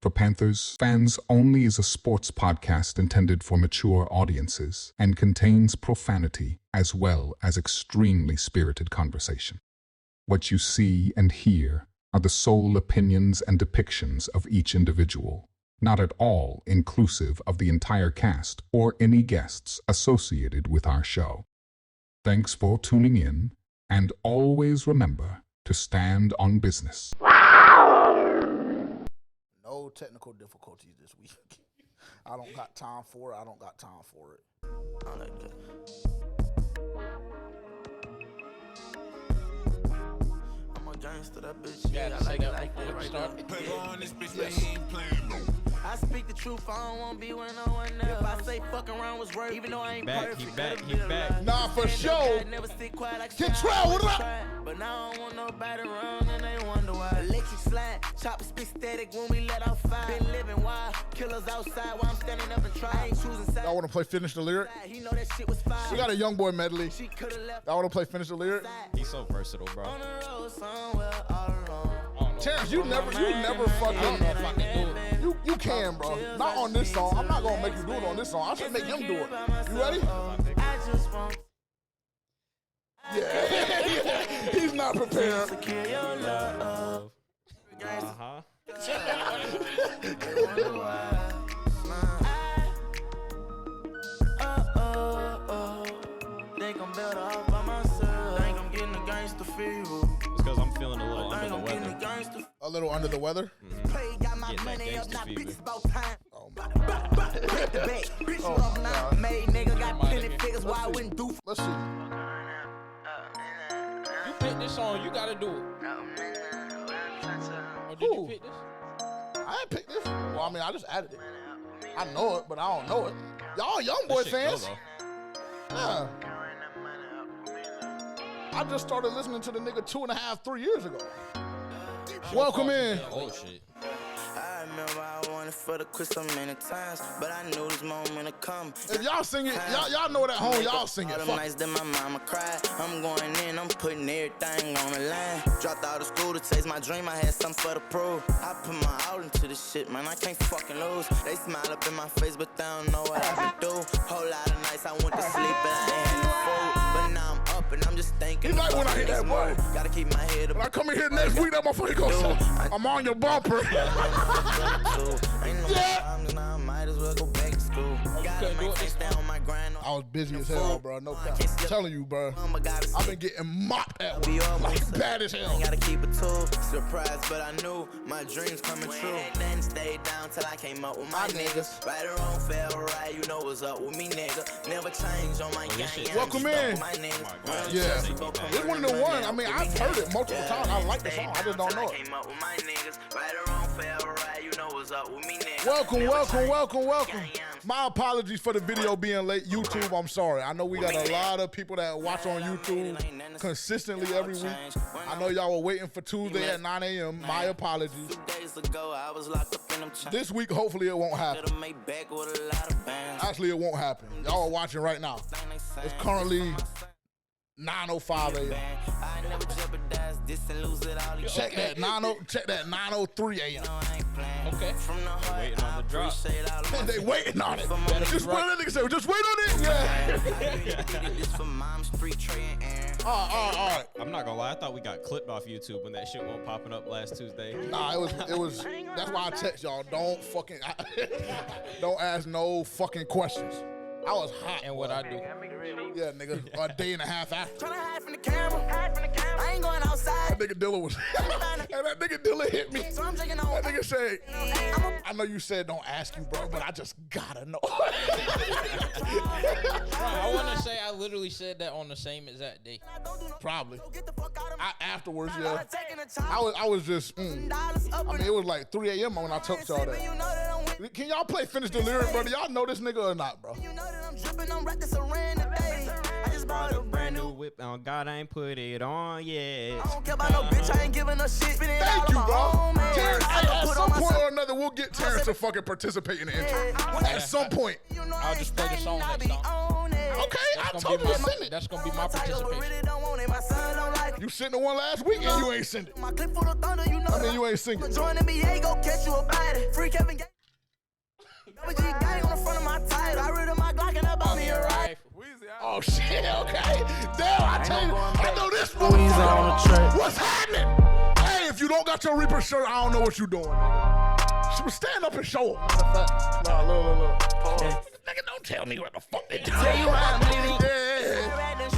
For Panthers Fans Only is a sports podcast intended for mature audiences and contains profanity as well as extremely spirited conversation. What you see and hear are the sole opinions and depictions of each individual, not at all inclusive of the entire cast or any guests associated with our show. Thanks for tuning in, and always remember to stand on business. No technical difficulties this week. I don't got time for it. I like that. I'm a gangster, that bitch. Yeah, I like it like that right there. Put on this bitch, man, he ain't playing no. I speak the truth, I don't wanna be with no one else. If I say fuck around was worth, even though I ain't perfect. He back. Nah, for sure. Never stick quiet like Control, what up? But now I don't want nobody around and they wonder why. Electric slide, chopper spit static when we let off fire. Been living wild, killers outside while I'm standing up and trying. Y'all wanna play Finish the Lyric? He know that shit was fire. We got a young boy medley. Y'all wanna play Finish the Lyric? He's so versatile, bro. On the road somewhere all alone. Terrence, you never fucking you can, bro. Not on this song. I'm not gonna make you do it on this song. I should make him do it. You ready? Yeah. He's not prepared. Think I'm better off by myself. Think I'm getting a gangster fever. It's because I'm feeling a little under the weather. A little under the weather? Mm-hmm. Got my money up, not bitches about time. Oh my God. Made nigga got plenty figures why I wouldn't do. Let's see. You pick this song, you gotta do it. Or did you pick this? I ain't picked this. Well, I mean, I just added it. I know it, but I don't know it. Y'all young boy fans. Yeah. I just started listening to the nigga 2.5, 3 years ago. Welcome in. Oh shit. I remember I wanted for the quit so many times, but I knew this moment would come. If y'all sing it, y'all know it at home, y'all sing it. All the nights that my mama cried, I'm going in, I'm putting everything on the line. Dropped out of school to chase my dream, I had something for the proof. I put my all into this shit, man, I can't fucking lose. They smile up in my face, but they don't know what I've been through. Whole lot of nights I went to sleep, but I ain't had no food. But now I'm up and I'm just thinking. He like when I hit that boy. Gotta keep my head up. When I come in here next week, that motherfucker goes, I'm on your bumper. Yeah. I might as well go back to school. I was busy as hell, bro. No cap. I'm telling you, bro. I've been getting mopped at work. Like bad as hell. Gotta keep it too. Surprised, but I knew my dreams coming true. Then stayed down till I came up with my niggas. Right or wrong, fair or right, you know what's up with me, nigga. Never change on my gang. Welcome in. Yeah. It's one of the ones. I mean, I've heard it multiple times. I like the song. I just don't know it. Welcome. My apologies for the video being late. YouTube, I'm sorry. I know we got a lot of people that watch on YouTube consistently every week. I know y'all were waiting for Tuesday at 9 a.m. My apologies. This week, hopefully it won't happen. Actually, it won't happen. Y'all are watching right now. It's currently 9:05 a.m. Check that 9:03 a.m. Okay. Waiting on the drop. They waiting on it. Just wait on it. Just wait on it. Yeah. All right. I'm not gonna lie, I thought we got clipped off YouTube when that shit wasn't popping up last Tuesday. Nah, it was. That's why I text y'all. Don't don't ask no fucking questions. I was hot. And what I do? Yeah, nigga. A day and a half after. Tryna hide from the camera. I ain't going outside. That nigga Dilla was. And that nigga Dilla hit me. So I'm taking That nigga said, I know you said don't ask you, bro, but I just gotta know. I want to say I literally said that on the same exact day. Probably. Afterwards, yeah. I was just, I mean, it was like 3 a.m. when I told y'all that. Can y'all Finish the Lyric, brother? Y'all know this nigga or not, bro? I just bought a brand new whip. Oh God, I ain't put it on yet. I don't care about no bitch, I ain't giving a shit. Thank you, bro. Terrence, at some point or another, we'll get Terrence to fucking participate in the intro. At some point. I'll just play the song next time. Okay, I told you to send it. That's gonna be my participation. You sent the one last week and you ain't sent it. I mean, you ain't singing. Join NBA, go catch you a body. Free Kevin Gang. WG gang on the front of my title. I rid of my Glock and I bought me a rifle. Oh shit, okay. Damn, I tell you, I know this motherfucker. What's happening? Hey, if you don't got your Reaper shirt, I don't know what you doing. She was stand up and show up. Nah, look. Nigga, don't tell me what the fuck they do. Tell you how I'm living.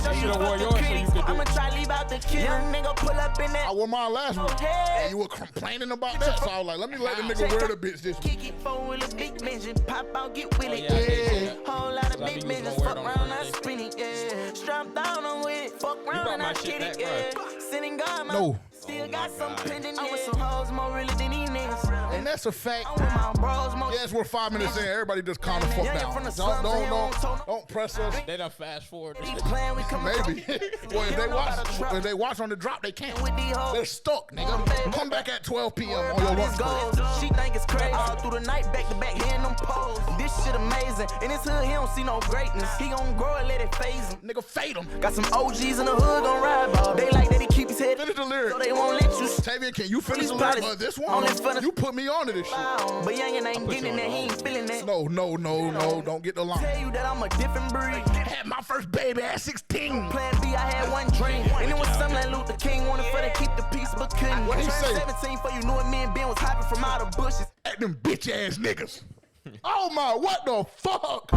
You should have worn yours so you could do I'ma it. try leave out the kid. Young nigga pull up in that. I wore mine last week. And you were complaining about that, so I was like, let me let the nigga wear the bitch this week. Kick it forward, a big mention. Pop out, get with it. Yeah. Whole lot of I big think you was mentions. gonna wear Fuck it on round, I Friday. spin it, yeah. Strap down, I'm with it. Fuck round, brought and my I shit get it, back, yeah. Sitting God, man. No. Still got some pending, yeah. I'm with some hoes more really than these niggas. And that's a fact. I'm with my bros more. Yes, we're 5 minutes in. Everybody just calm the fuck down. Don't press us. They done fast forward. Keep playing, we come Maybe. Well, if they watch on the drop, they can't. with these hoes. They're stuck, nigga. Come back at 12 p.m. on your lunch break. She think it's crazy. All through the night, back to back, hitting them poles. This shit amazing. In his hood, he don't see no greatness. He gon' grow and let it phase him. Nigga, fade them. Got some OGs in the hood gon' ride ball. They like that he keep his head Finish the lyric. so they won't let you Tavian, can you finish the Please, lyric? probably- This one, only for the- you put me onto this shit. down. But youngin' ain't put getting you on that. the He ain't feeling that. No, don't get the line. Tell you that I'm a different breed. Had my first baby at 16. Plan B, I had one dream. And it was something like Luther King wanted for to keep the peace, but couldn't. What he Turned say? 17 for you knew it, me and Ben was hopping from out of bushes. At them bitch ass niggas. Oh my, what the fuck?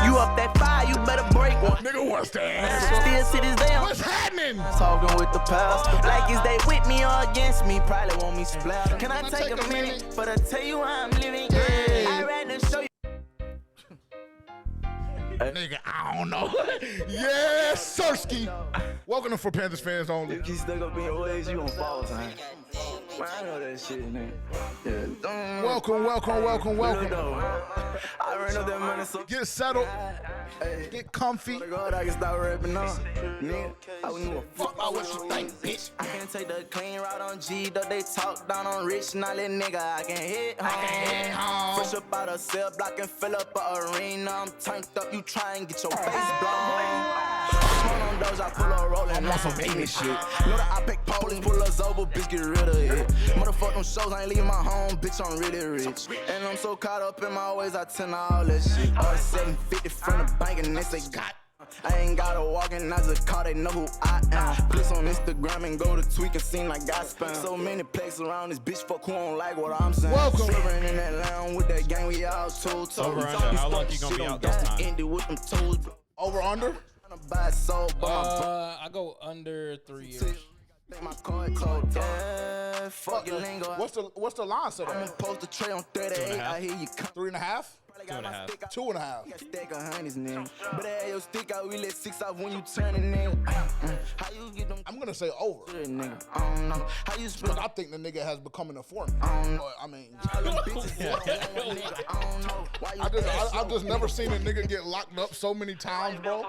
You up that fire, you better break one. Nigga, what's the answer? Still to this day, I'm What's happening? talking with the pastor. Like, is they with me or against me? Probably want me splat. Can I take a minute for to tell you how I'm living? I'd rather show you. Nigga, I don't know. Yes, Sirski. Welcome to For Panthers Fans Only. Keep stuck up in your ways, you gon' fall, son. Man, I know that shit, nigga. Yeah. Welcome. I ran up that money, so Get settled. Get comfy. God, I can stop rapping up. Nigga, I wouldn't give a fuck Fuck about what you think, bitch. I can take the clean route on G, though they talk down on rich, not let nigga, I can hit home. Fresh up out of cell block and fill up a arena. I'm turned up, you try and get your face blown. Smoke on those, I pull up rolling on some baby shit. Know that I pick police, pull us over, bitch, get rid of it. Motherfuck them shows, I ain't leaving my home, bitch, I'm really rich. And I'm so caught up in my ways, I tend to all that shit. 750 from the bank and they say, God. I ain't gotta walk in, I just call, they know who I am. Place on Instagram and go to tweak and seem like God spam. So many places around this bitch, fuck who don't like what I'm saying. Welcome. Swerving in that lounge with that gang, we all told. Over under. How long you gonna be out this time? Ended with them toes. Over under? Buy soul, I go under 3 years. Take my card code, yeah, fuck your lingo. What's the line set I'm up? gonna post a tray on 38, I hear you come. 3.5? 2.5. 2.5. Stack of honeys, nigga. But I had your stick out, we let 6 off when you turn it, nigga. How you get them I'm gonna say over. good, nigga? I don't know. How you split Because I think the nigga has become an informant. I mean, all them bitches? Nigga, I don't know. Why you I've just never seen a nigga get locked up so many times, bro.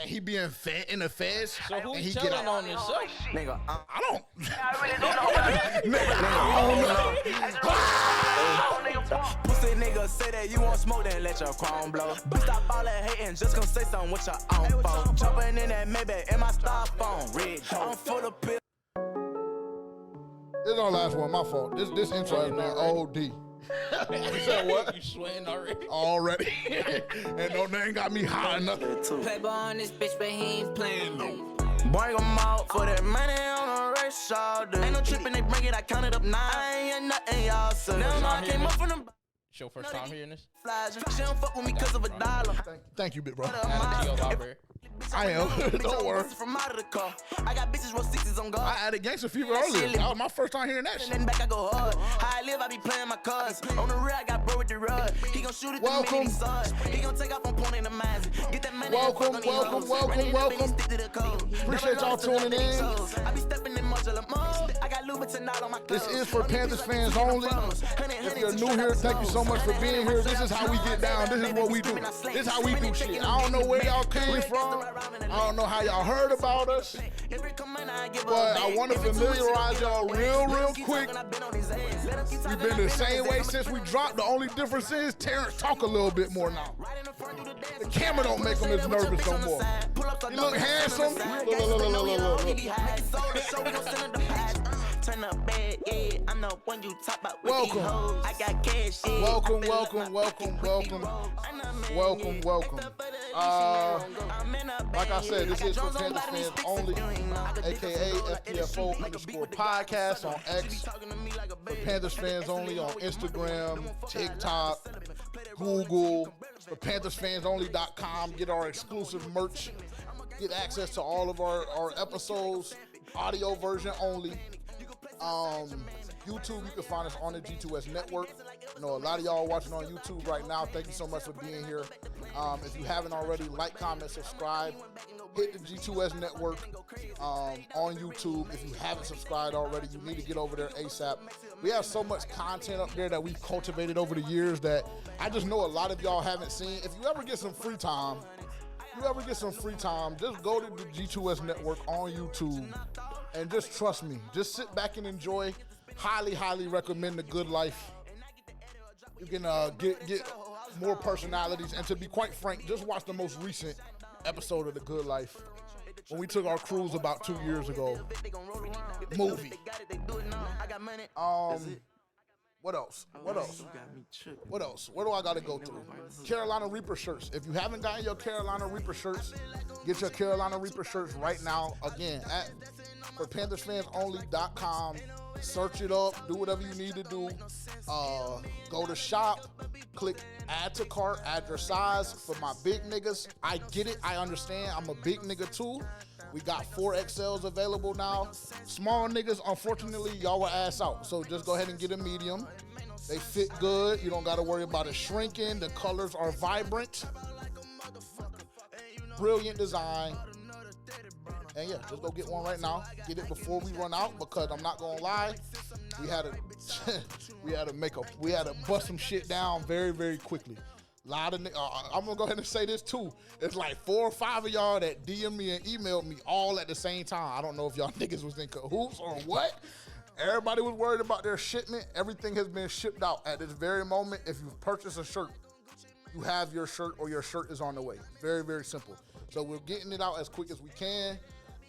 And he being fed in the feds. So and who's he telling get out. on this show? Nigga, I don't. pussy nigga say that you want smoke, then let your chrome blow. But stop all that hating, just come say something with your own phone. Jumping in that Maybach in my styrofoam. Red, I'm full of pills. This is our last one, my fault. This intro has been OD. You said what? You sweating already? Already. And no, they ain't got me high enough. Playboy on this bitch, but he ain't playing no. Bring 'em out for that money on the race all day. Ain't no tripping, they bring it, I counted up 9. I ain't hear nothing, y'all said. Now I came up from the It's your first time hearing this? flies. She don't fuck with me cause of $1. Thank you, big bro. Add it to your library. I am. Don't worry. From out of the car. I got bitches roll 60s on guard. I added Gangsta Fever earlier. That was my first time hearing that And shit. then back I go hard. How I live, I be playing my cards. On the rear, I got bro with the rod. He gon' shoot it Welcome. through me, he saws. He gon' take off on point in the mines. Get that money. Welcome, and fuck on these hoes. Running up and he stick to the code. Appreciate y'all tuning in. I be stepping in much of the mode. I got Louboutin out on my clothes. This is For Panthers Fans Only. If you're new here, thank you so much for being here. This is how we get down. This is what we do. This is how we do shit. I don't know where y'all came from. I don't know how y'all heard about us. But I want to familiarize y'all real quick. We've been the same way since we dropped. The only difference is Terrence talk a little bit more now. The camera don't make him as nervous no more. He look handsome. Look. Turn up bad, yeah. I'm the one you talk about with Welcome. these hoes. I got cash, yeah. Welcome. Like I said, this is for Panthers fans only, aka FPFO _podcast on X. For Panthers fans only on Instagram, TikTok, Google. For PanthersFansOnly.com. Get our exclusive merch. Get access to all of our episodes, audio version only. YouTube, you can find us on the G2S network. I know a lot of y'all watching on YouTube right now. Thank you so much for being here. If you haven't already, like, comment, subscribe. Hit the G2S network on YouTube. If you haven't subscribed already, you need to get over there ASAP. We have so much content up there that we've cultivated over the years that I just know a lot of y'all haven't seen. If you ever get some free time, just go to the G2S network on YouTube and just trust me. Just sit back and enjoy. Highly recommend The Good Life. You can get more personalities. And to be quite frank, just watch the most recent episode of The Good Life when we took our cruise about 2 years ago. Movie. What else? Where do I got to go to? Carolina Reaper shirts. If you haven't gotten your Carolina Reaper shirts, get your Carolina Reaper shirts right now. Again, for PanthersFansOnly.com. Search it up. Do whatever you need to do. Go to shop. Click add to cart. Add your size. For my big niggas, I get it. I understand. I'm a big nigga too. We got 4XLs available now. Small niggas, unfortunately, y'all will ass out. So just go ahead and get a medium. They fit good. You don't got to worry about it shrinking. The colors are vibrant. Brilliant design. And yeah, just go get one right now. Get it before we run out, because I'm not gonna lie, we had to bust some shit down very quickly. I'm gonna go ahead and say this too. It's like 4 or 5 of y'all that DM me and emailed me all at the same time. I don't know if y'all niggas was in cahoots or what. Everybody was worried about their shipment. Everything has been shipped out at this very moment. If you've purchased a shirt, you have your shirt or your shirt is on the way. Very simple. So we're getting it out as quick as we can.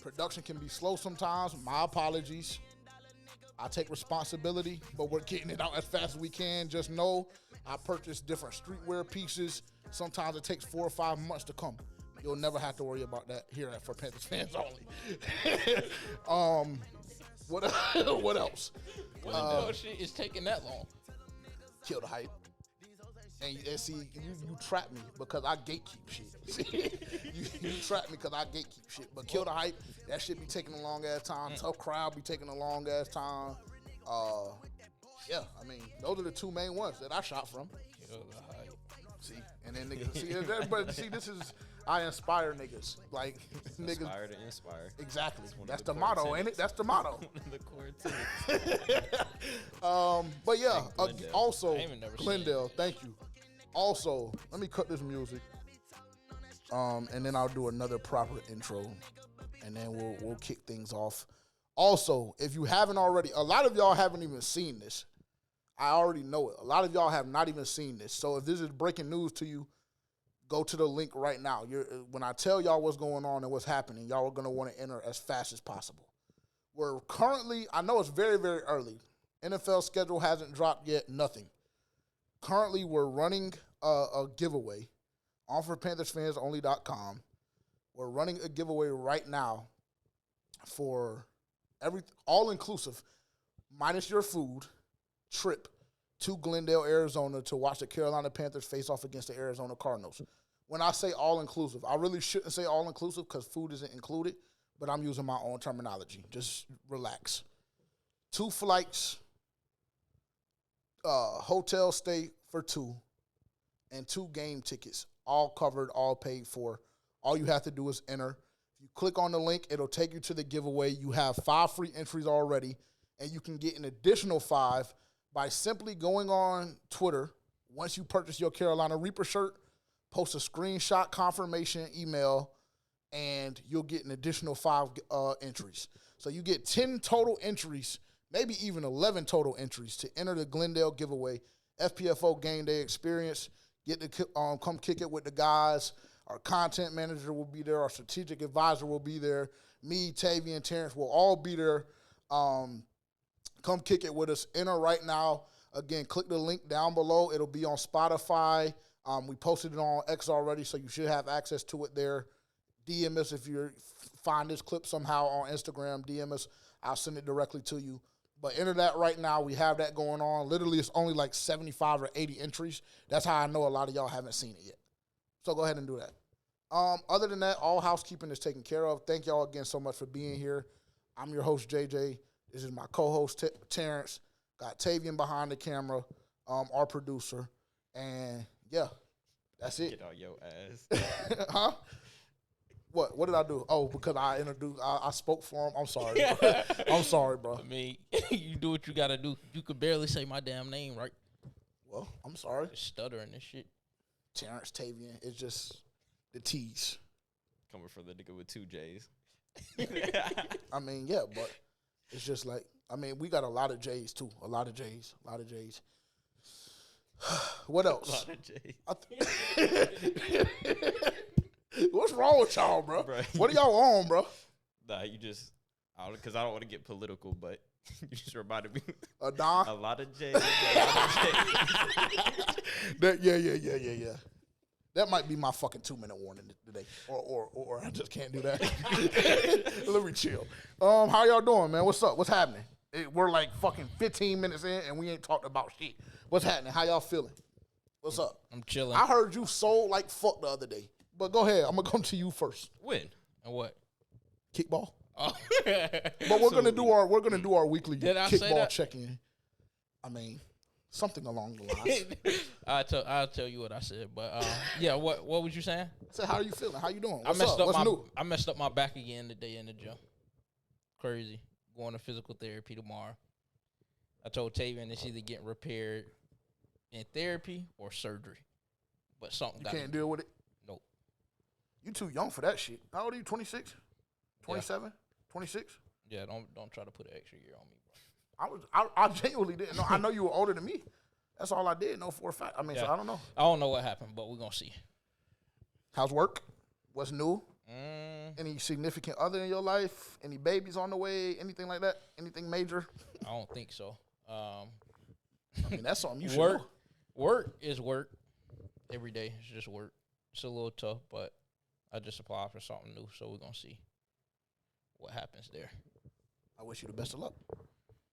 Production can be slow sometimes. My apologies. I take responsibility, but we're getting it out as fast as we can. Just know I purchase different streetwear pieces. Sometimes it takes 4 or 5 months to come. You'll never have to worry about that here at For Panthers Fans Only. What else? Shit is taking that long. Kill the hype. And see, you trap me because I gatekeep shit. you trap me because I gatekeep shit. But Kill the Hype, that shit be taking a long ass time. Tough Crowd be taking a long ass time. Yeah, I mean, those are the 2 main ones that I shot from. Kill the Hype. See, and then niggas, but see, this is, I inspire niggas. Like, niggas. Inspire to inspire. Exactly. That's the motto, ain't it? That's the motto. The core tenets. But yeah, Glendale. also, I ain't even never Glendale, thank you. Also, let me cut this music, and then I'll do another proper intro, and then we'll kick things off. Also, if you haven't already, a lot of y'all haven't even seen this. I already know it. A lot of y'all have not even seen this. So if this is breaking news to you, go to the link right now. When I tell y'all what's going on and what's happening, y'all are going to want to enter as fast as possible. We're currently, I know it's very early. NFL schedule hasn't dropped yet, nothing. Currently, we're running a giveaway on for PanthersFansOnly.com. We're running a giveaway right now for all-inclusive, minus your food, trip to Glendale, Arizona to watch the Carolina Panthers face off against the Arizona Cardinals. When I say all-inclusive, I really shouldn't say all-inclusive because food isn't included, but I'm using my own terminology. Just relax. 2 flights, hotel stay for 2, and 2 game tickets, all covered, all paid for. All you have to do is enter. If you click on the link, it'll take you to the giveaway. You have 5 free entries already, and you can get an additional 5 by simply going on Twitter. Once you purchase your Carolina Reaper shirt, post a screenshot confirmation email and you'll get an additional 5 entries. So you get 10 total entries, maybe even 11 total entries to enter the Glendale giveaway, FPFO Game Day Experience. Get to come kick it with the guys. Our content manager will be there. Our strategic advisor will be there. Me, Tavy, and Terrence will all be there. Come kick it with us. Enter right now. Again, click the link down below. It'll be on Spotify. We posted it on X already, so you should have access to it there. DM us if you find this clip somehow on Instagram. DM us. I'll send it directly to you. But enter that right now. We have that going on. Literally, it's only like 75 or 80 entries. That's how I know a lot of y'all haven't seen it yet. So go ahead and do that. Other than that, all housekeeping is taken care of. Thank y'all again so much for being here. I'm your host, JJ. This is my co-host, Terrence. Got Tavian behind the camera, our producer. And, yeah, that's it. Get on your ass. Huh? What did I do? Oh, because I spoke for him. I'm sorry. Bro. I'm sorry, bro. I mean, you do what you gotta do. You could barely say my damn name, right? Well, I'm sorry. Just stuttering and shit. Terrence Tavian. It's just the T's. Coming from the nigga with 2 J's. I mean, yeah, but it's just like, I mean, we got a lot of J's, too. A lot of J's. What else? A lot of J's. What's wrong with y'all, bro? Bruh. What are y'all on, bro? Nah, you just, because I don't want to get political, but you just reminded me. Don? A lot of J's. A lot of J's. Yeah. That might be my fucking 2-minute warning today. Or I just can't do that. Let me chill. How y'all doing, man? What's up? What's happening? We're like fucking 15 minutes in and we ain't talked about shit. What's happening? How y'all feeling? What's up? I'm chilling. I heard you sold like fuck the other day. But go ahead. I'm going to come to you first. When? And what? Kickball. Oh. But we're gonna do our weekly Did I say kickball that? check-in. I mean, something along the lines. I'll tell you what I said, but yeah. What was you saying? I said, how are you feeling? How you doing? I What's messed up What's my new? I messed up my back again today in the gym. Crazy. Going to physical therapy tomorrow. I told Tavian it's either getting repaired in therapy or surgery. But something You can't deal with it? Nope. You too young for that shit. How old are you? 26? 27? 26? Yeah, don't try to put an extra year on me, bro. I genuinely didn't know. I know you were older than me. That's all I did know for a fact. I mean, Yeah. so I don't know. I don't know what happened, but we're gonna see. How's work? What's new? Any significant other in your life? Any babies on the way? Anything like that? Anything major? I don't think so. I mean, that's something you should Work know. Work is work. Every day it's just work. It's a little tough, but I just applied for something new, so we're gonna see what happens there. I wish you the best of luck.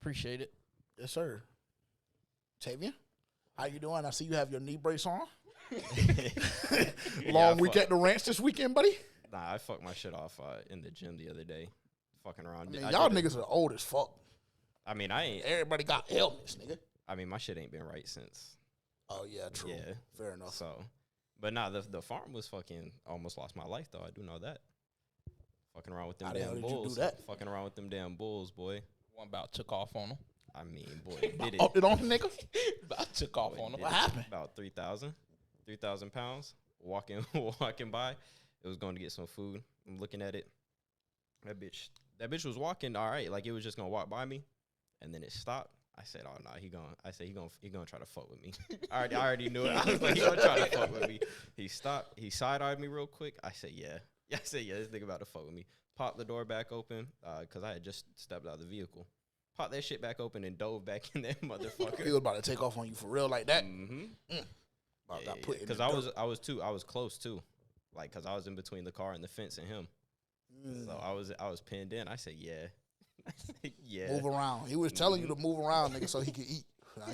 Appreciate it. Yes, sir. Tavian, how you doing? I see you have your knee brace on. Long week at the ranch this weekend, buddy. Nah, I fucked my shit off in the gym the other day. Fucking around. I mean, y'all niggas are old as fuck. I mean, I ain't. Everybody got helmets, nigga. I mean, my shit ain't been right since. Oh, yeah, true. Yeah. Fair enough. So, but nah, the farm was fucking almost lost my life, though. I do know that. Fucking around with them How the hell damn did you do bulls. that? Fucking around with them damn bulls, boy. One about took off on him. I mean, boy, did it. Upped it on the nigga? About took off Boy, on him. did What it. happened? About 3,000 pounds. Walking by. It was going to get some food. I'm looking at it. That bitch was walking all right. Like, it was just going to walk by me. And then it stopped. I said, oh, no, he gonna try to fuck with me. I already knew it. I was like, he gonna try to fuck with me. He stopped. He side-eyed me real quick. I said, yeah. I said, yeah, this nigga about to fuck with me. Popped the door back open because I had just stepped out of the vehicle. Popped that shit back open and dove back in that motherfucker. He was about to take off on you for real like that? Mm-hmm. About got put in Because the dirt. I was close too. Like, because I was in between the car and the fence and him. So I was pinned in. I said, yeah. I said, yeah. Move around. He was telling you to move around, nigga, so he could eat. Nah,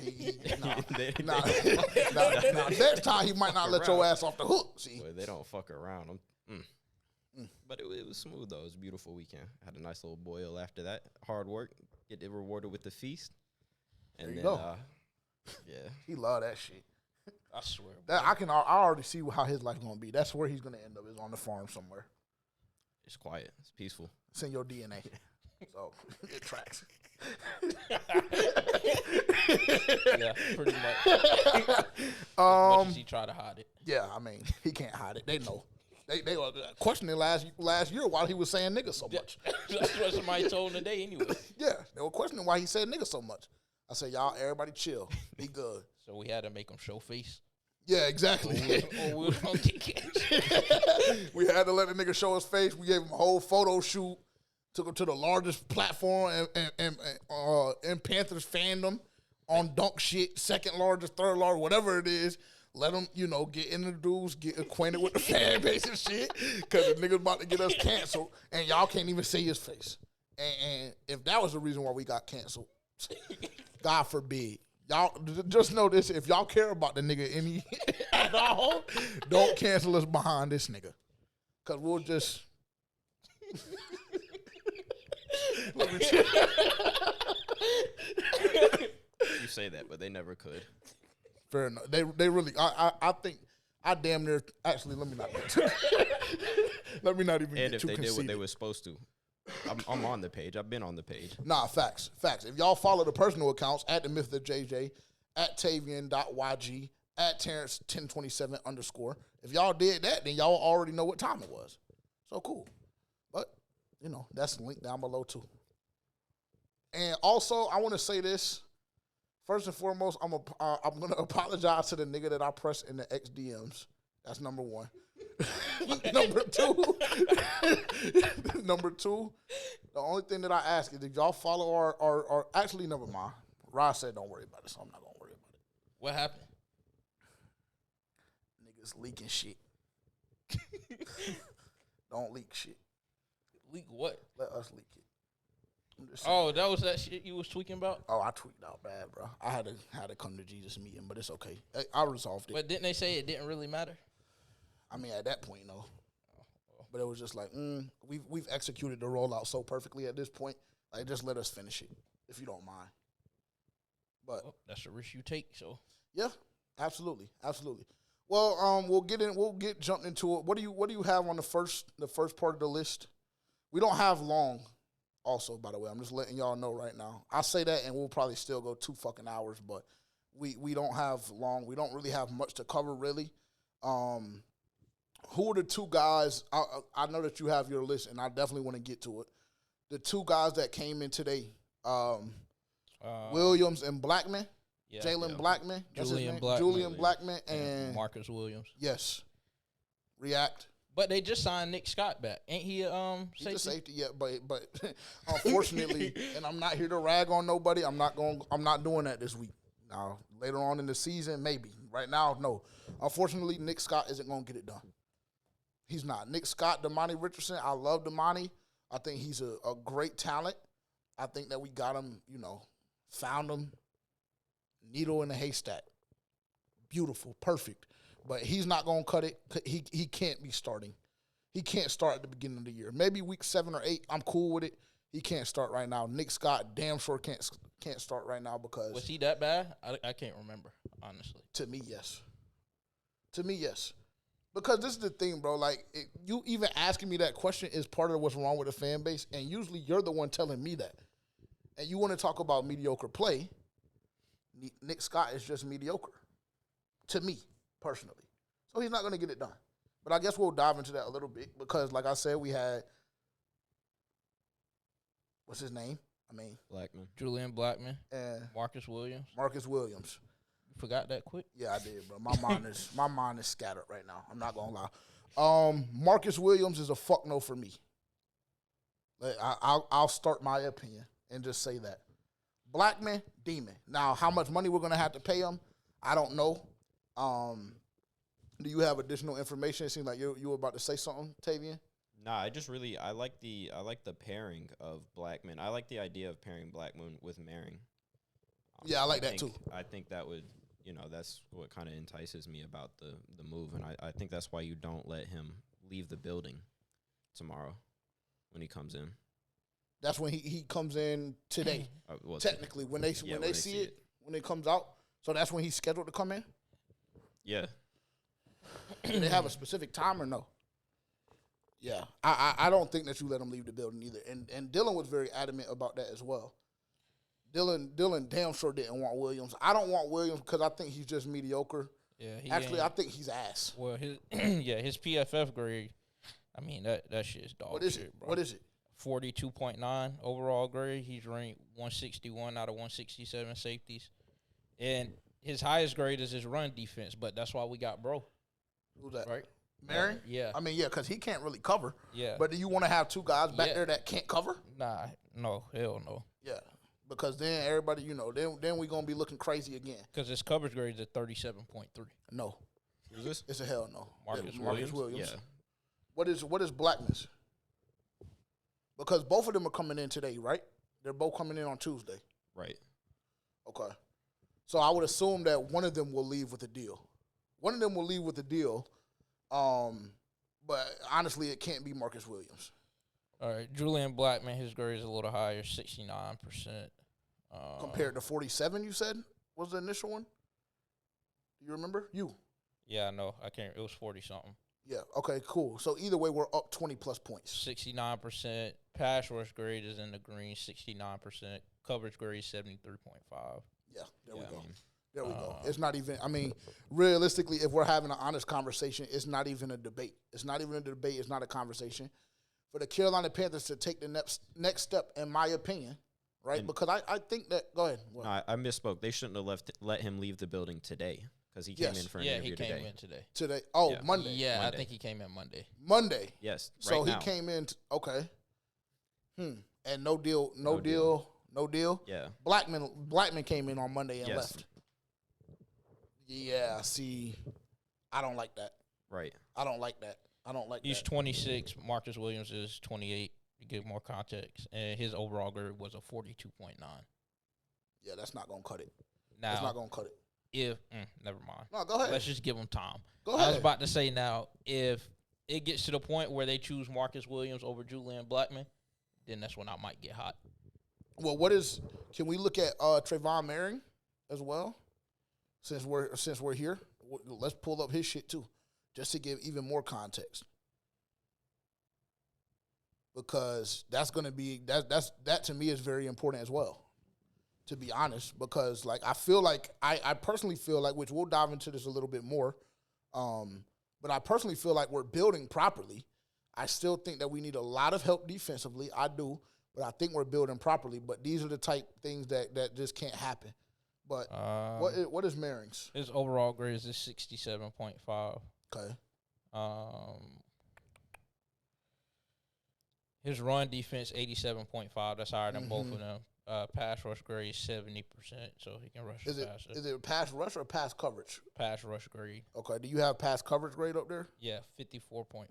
next time he might not let your ass off the hook. See, Boy, they don't fuck around. But it was smooth though. It was a beautiful weekend. Had a nice little boil after that. Hard work. Get it rewarded with the feast. And There you then, go. yeah. he love that shit. I swear. That I already see how his life gonna be. That's where he's gonna end up, is on the farm somewhere. It's quiet. It's peaceful. It's in your DNA, so it tracks. Yeah, pretty much. As much as he try to hide it. Yeah, I mean, he can't hide it. They know. They were questioning last year why he was saying nigga so much. That's what somebody told him today anyway. Yeah, they were questioning why he said nigga so much. I said, y'all, everybody chill. Be good. So we had to make him show face. Yeah, exactly. Or we was gonna get catch. We had to let the nigga show his face. We gave him a whole photo shoot. Took him to the largest platform in Panthers fandom on dunk shit, second largest, third largest, whatever it is. Let him, get introduced, get acquainted with the fan base and shit, because the nigga's about to get us canceled, and y'all can't even see his face. And if that was the reason why we got canceled, God forbid. Y'all just know this: if y'all care about the nigga any at all, don't cancel us behind this nigga, because we'll just. Let me check. You say that, but they never could. Fair enough. They really. I think I damn near. Actually, let me not. Let me not even. And get if too they did conceited. what they were supposed to, I'm on the page. I've been on the page. Nah, facts. If y'all follow the personal accounts at the Myth of JJ, at Tavian.yg, at Terrence1027_. If y'all did that, then y'all already know what time it was. So cool. But that's linked down below too. And also, I want to say this. First and foremost, I'm gonna apologize to the nigga that I pressed in the XDMs. That's number one. Number two, the only thing that I ask is, did y'all follow our actually, never mind. Ross said don't worry about it, so I'm not gonna worry about it. What happened? Niggas leaking shit. Don't leak shit. Leak what? Let us leak it. Oh, that was that shit you was tweaking about? Oh, I tweaked out bad, bro. I had to come to Jesus meeting, but it's okay. I resolved it. But didn't they say it didn't really matter? I mean, at that point, no. But it was just like, we've executed the rollout so perfectly at this point. Like, just let us finish it, if you don't mind. But that's a risk you take. So yeah, absolutely. Well, we'll get jumped into it. What do you have on the first part of the list? We don't have long. Also, by the way, I'm just letting y'all know right now. I say that, and we'll probably still go 2 fucking hours, but we don't have long. We don't really have much to cover, really. Who are the two guys? I know that you have your list, and I definitely want to get to it. The two guys that came in today, Wiliams and Blackmon, Jalen Blackmon, Jullian Blackmon, and Marcus Williams. Yes, react. But they just signed Nick Scott back. Ain't he safety? He's a safety, yeah, but unfortunately, and I'm not here to rag on nobody. I'm not doing that this week. Now, later on in the season, maybe. Right now, no. Unfortunately, Nick Scott isn't going to get it done. He's not. Nick Scott, Damani Richardson, I love Damani. I think he's a great talent. I think that we got him, found him, needle in a haystack. Beautiful, perfect. But he's not going to cut it. He can't be starting. He can't start at the beginning of the year. Maybe week 7 or 8, I'm cool with it. He can't start right now. Nick Scott damn sure can't start right now because... Was he that bad? I can't remember, honestly. To me, yes. Because this is the thing, bro. Like, you even asking me that question is part of what's wrong with the fan base, and usually you're the one telling me that. And you want to talk about mediocre play, Nick Scott is just mediocre. To me, personally. So he's not going to get it done. But I guess we'll dive into that a little bit because, like I said, we had... What's his name? Blackmon. Jullian Blackmon. And Marcus Williams. You forgot that quick? Yeah, I did, bro. My mind is scattered right now. I'm not going to lie. Marcus Williams is a fuck no for me. Like, I'll start my opinion and just say that. Blackmon, demon. Now, how much money we're going to have to pay him, I don't know. Do you have additional information? It seems like you were about to say something, Tavian. Nah, I like the pairing of Blackmon. I like the idea of pairing Blackmon with Maring. Yeah, I like that too. I think that would, that's what kind of entices me about the move, and I think that's why you don't let him leave the building tomorrow when he comes in. That's when he comes in today. Technically, when they see it, when it comes out. So that's when he's scheduled to come in? Yeah. Do they have a specific time or no? Yeah. I don't think that you let him leave the building either. And Dylan was very adamant about that as well. Dylan damn sure didn't want Williams. I don't want Williams because I think he's just mediocre. Yeah, Actually, I think he's ass. Well, his his PFF grade. I mean that shit is dog shit, bro. What is it? 42.9 overall grade. He's ranked 161 out of 167 safeties, and his highest grade is his run defense. But that's why we got bro. Who's that? Right? Marion? Yeah. I mean, yeah, because he can't really cover. Yeah. But do you want to have two guys back there that can't cover? Nah, no, hell no. Yeah. Because then everybody, then we're going to be looking crazy again. Because his coverage grade is at 37.3. No. Who's this? It's a hell no. Marcus Williams. Yeah. What is Blackman's? Because both of them are coming in today, right? They're both coming in on Tuesday. Right. Okay. So I would assume that one of them will leave with a deal. One of them will leave with a deal. But honestly, it can't be Marcus Williams. All right, Jullian Blackmon, his grade is a little higher, 69%. Compared to 47, you said, was the initial one? Do you remember? Yeah, I know. I can't. It was 40-something. Yeah, okay, cool. So either way, we're up 20-plus points. 69%. Pass rush grade is in the green, 69%. Coverage grade, 73.5. Yeah, there we go. I mean, There we go. It's not even, I mean, realistically, if we're having an honest conversation, it's not even a debate. It's not even a debate. It's not a conversation. For the Carolina Panthers to take the next step, in my opinion, right? Because I think that, go ahead. no, I misspoke. They shouldn't have let him leave the building today because he came in for an interview today. Yeah, he came in today. Today? Oh, Yeah. Monday. Yeah, Monday. I think he came in Monday. Monday. Yes, So right now. he came in, okay. And no deal. Yeah. Blackmon came in on Monday and Yes. left. Yeah, see, I don't like that. Right. I don't like that. He's 26. Marcus Williams is 28, to give more context. And his overall grade was a 42.9. Yeah, that's not going to cut it. Now, That's not going to cut it. never mind. No, go ahead. Let's just give him time. Go I was ahead. about to say now, if it gets to the point where they choose Marcus Williams over Jullian Blackmon, then that's when I might get hot. Well, can we look at Trayvon Merring as well? Since we're here, let's pull up his shit too, just to give even more context. Because that's going to be that to me is very important as well, to be honest. Because like I feel like I personally feel like, which we'll dive into this a little bit more, but I personally feel like we're building properly. I still think that we need a lot of help defensively. I do, but I think we're building properly. But these are the type things that just can't happen. But what is Merring's? His overall grade is 67.5. Okay. His run defense 87.5. That's higher than both of them. Pass rush grade 70%, so he can rush the passer. Is it pass rush or pass coverage? Pass rush grade. Okay. Do you have pass coverage grade up there? Yeah, 54.4.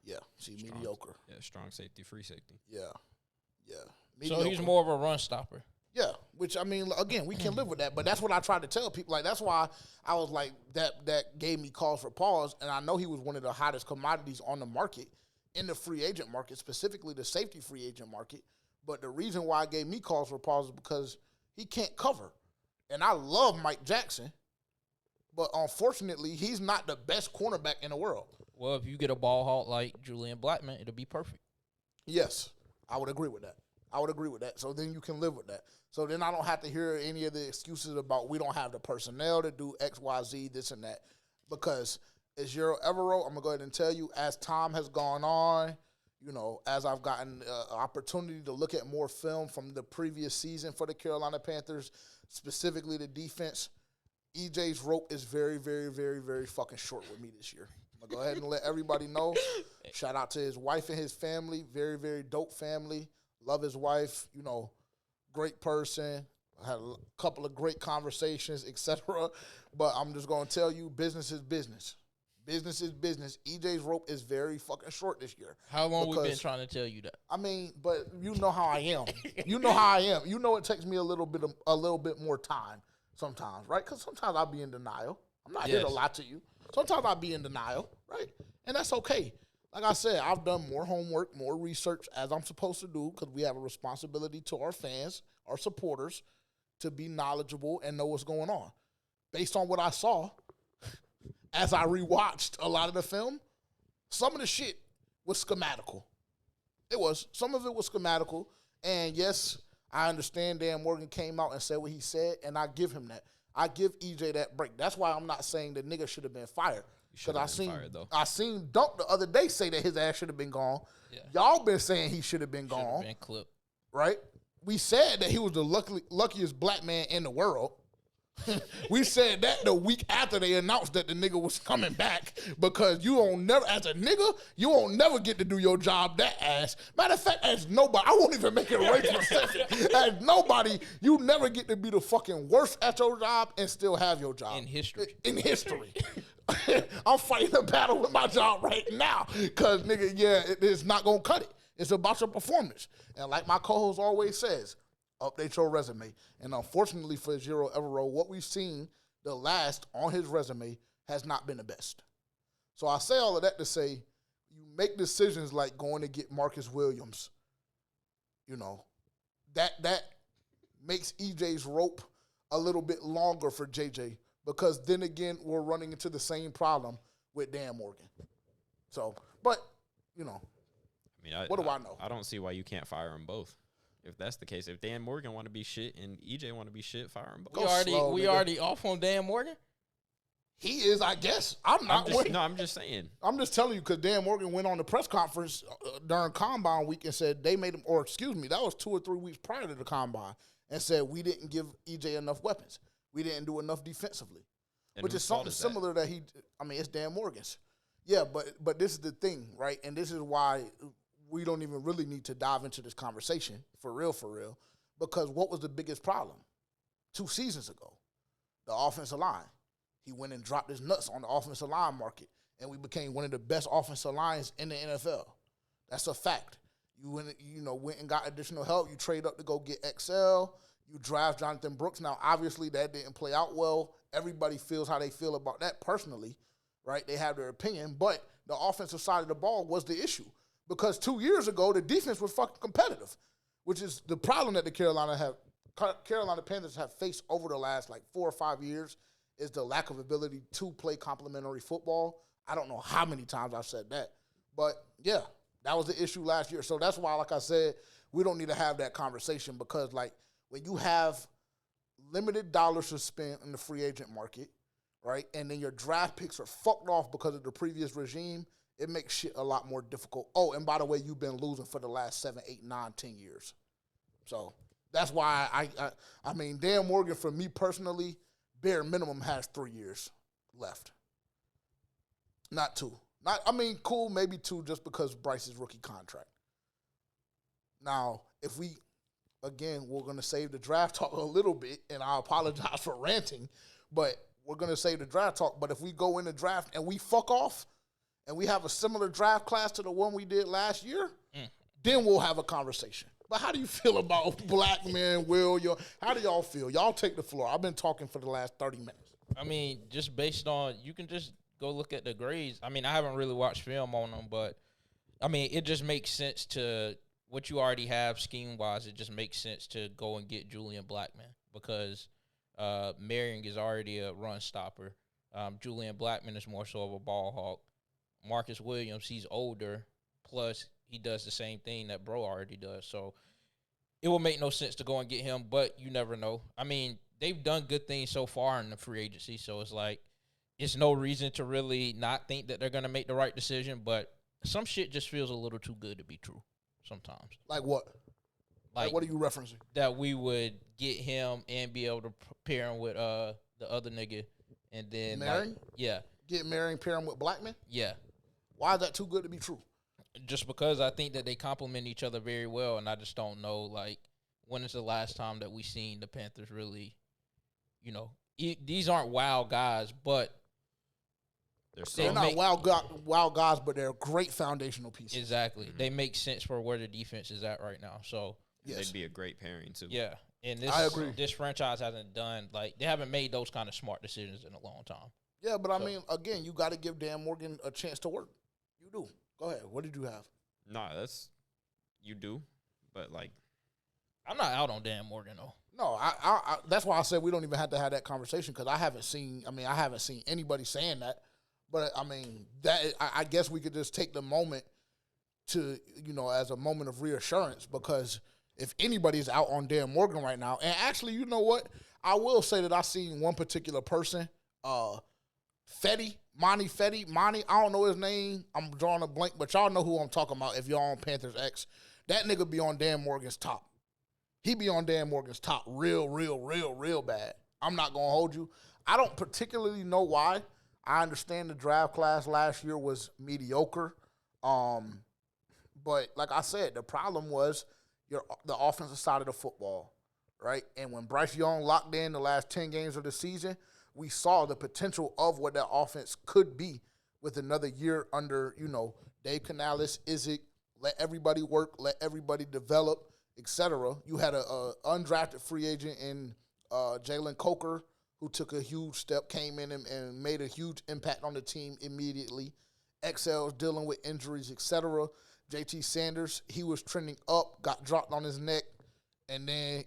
Yeah. See, Strong. mediocre. Yeah, strong safety, free safety. Yeah. So he's more of a run stopper. Yeah, which, I mean, again, we can live with that. But that's what I tried to tell people. Like, that's why I was like, that gave me cause for pause. And I know he was one of the hottest commodities on the market, in the free agent market, specifically the safety free agent market. But the reason why it gave me cause for pause is because he can't cover. And I love Mike Jackson, but unfortunately, he's not the best cornerback in the world. Well, if you get a ball hawk like Jullian Blackmon, it'll be perfect. Yes, I would agree with that. So then you can live with that. So then I don't have to hear any of the excuses about we don't have the personnel to do X, Y, Z, this and that. Because as Euro Evero, I'm going to go ahead and tell you, as time has gone on, as I've gotten opportunity to look at more film from the previous season for the Carolina Panthers, specifically the defense, EJ's rope is very, very, very, very fucking short with me this year. I'm going to go ahead and let everybody know. Shout out to his wife and his family. Very, very dope family. Love his wife, great person. I had a couple of great conversations, etc. But I'm just going to tell you, business is business. Business is business. EJ's rope is very fucking short this year. How long we been trying to tell you that? I mean, but you know how I am. You know how I am. You know it takes me a little bit more time sometimes, right? Because sometimes I'll be in denial. I'm not here to lie to you. Sometimes I'll be in denial, right? And that's okay. Like I said, I've done more homework, more research as I'm supposed to do because we have a responsibility to our fans, our supporters, to be knowledgeable and know what's going on. Based on what I saw, as I rewatched a lot of the film, some of the shit was schematical. Some of it was schematical. And yes, I understand Dan Morgan came out and said what he said, and I give him that. I give EJ that break. That's why I'm not saying the nigga should have been fired. Because I seen Dunk the other day say that his ass should have been gone. Yeah. Y'all been saying he should have been gone. Been clipped. Right? We said that he was the luckiest black man in the world. We said that the week after they announced that the nigga was coming back because you don't never, as a nigga, you won't never get to do your job that ass. Matter of fact, as nobody, I won't even make it a racial session. As nobody, you never get to be the fucking worst at your job and still have your job. In history. In history. I'm fighting a battle with my job right now because, nigga, it's not going to cut it. It's about your performance. And like my co-host always says, update your resume. And unfortunately for Jiro Evero, what we've seen the last on his resume has not been the best. So I say all of that to say, you make decisions like going to get Marcus Williams. You know, that makes EJ's rope a little bit longer for JJ because then again, we're running into the same problem with Dan Morgan. So, but, you know, what do I know? I don't see why you can't fire them both. If that's the case, if Dan Morgan want to be shit and EJ want to be shit, fire them both. We already off on Dan Morgan? He is, I guess. I'm just saying. I'm just telling you because Dan Morgan went on the press conference during Combine week and said they made him, or excuse me, that was 2 or 3 weeks prior to the Combine, and said we didn't give EJ enough weapons. We didn't do enough defensively, and which is something similar that it's Dan Morgan's. Yeah, but this is the thing, right? And this is why we don't even really need to dive into this conversation for real, because what was the biggest problem 2 seasons ago? The offensive line. He went and dropped his nuts on the offensive line market, and we became one of the best offensive lines in the NFL. That's a fact. You went and got additional help. You trade up to go get XL. You draft Jonathan Brooks. Now, obviously, that didn't play out well. Everybody feels how they feel about that personally, right? They have their opinion, but the offensive side of the ball was the issue. Because 2 years ago, the defense was fucking competitive, which is the problem that the Carolina Panthers have faced over the last 4 or 5 years is the lack of ability to play complementary football. I don't know how many times I've said that. But, yeah, that was the issue last year. So that's why, like I said, we don't need to have that conversation because, when you have limited dollars to spend in the free agent market, right, and then your draft picks are fucked off because of the previous regime, it makes shit a lot more difficult. Oh, and by the way, you've been losing for the last 7, 8, 9, 10 years. So that's why Dan Morgan, for me personally, bare minimum has 3 years left. Not 2. Cool, maybe 2 just because Bryce's rookie contract. Now, if we're going to save the draft talk a little bit, and I apologize for ranting, but we're going to save the draft talk. But if we go in the draft and we fuck off, and we have a similar draft class to the one we did last year, then we'll have a conversation. But how do you feel about Blackmon, Will? How do y'all feel? Y'all take the floor. I've been talking for the last 30 minutes. Just based on, you can just go look at the grades. I haven't really watched film on them, but, it just makes sense to what you already have scheme-wise. It just makes sense to go and get Jullian Blackmon because Marion is already a run stopper. Jullian Blackmon is more so of a ball hawk. Marcus Williams, he's older, plus he does the same thing that Bro already does. So it will make no sense to go and get him, but you never know. They've done good things so far in the free agency, so it's no reason to really not think that they're going to make the right decision, but some shit just feels a little too good to be true sometimes. Like what? Like what are you referencing? That we would get him and be able to pair him with the other nigga, and then Marion? Yeah. Get Marion, pair him with Blackmon? Yeah. Why is that too good to be true? Just because I think that they complement each other very well, and I just don't know, when is the last time that we seen the Panthers really, these aren't wild guys, but they're not wild guys, but they're great foundational pieces. Exactly. Mm-hmm. They make sense for where the defense is at right now. So yes. They'd be a great pairing, too. Yeah. And I agree. This franchise hasn't done, they haven't made those kind of smart decisions in a long time. Yeah, but again, you got to give Dan Morgan a chance to work. You do. Go ahead. What did you have? Nah, you do, but I'm not out on Dan Morgan though. No, I that's why I said we don't even have to have that conversation because I haven't seen anybody saying that. But I guess we could just take the moment to as a moment of reassurance because if anybody's out on Dan Morgan right now, and actually, you know what? I will say that I seen one particular person, Monty Fetty, I don't know his name. I'm drawing a blank, but y'all know who I'm talking about if y'all on Panthers X. That nigga be on Dan Morgan's top. He be on Dan Morgan's top real bad. I'm not going to hold you. I don't particularly know why. I understand the draft class last year was mediocre. But like I said, the problem was the offensive side of the football, right? And when Bryce Young locked in the last 10 games of the season, we saw the potential of what that offense could be with another year under, Dave Canales, Izzik, let everybody work, let everybody develop, etc. You had a undrafted free agent in Jalen Coker, who took a huge step, came in and made a huge impact on the team immediately. XL's dealing with injuries, etc. JT Sanders, he was trending up, got dropped on his neck, and then,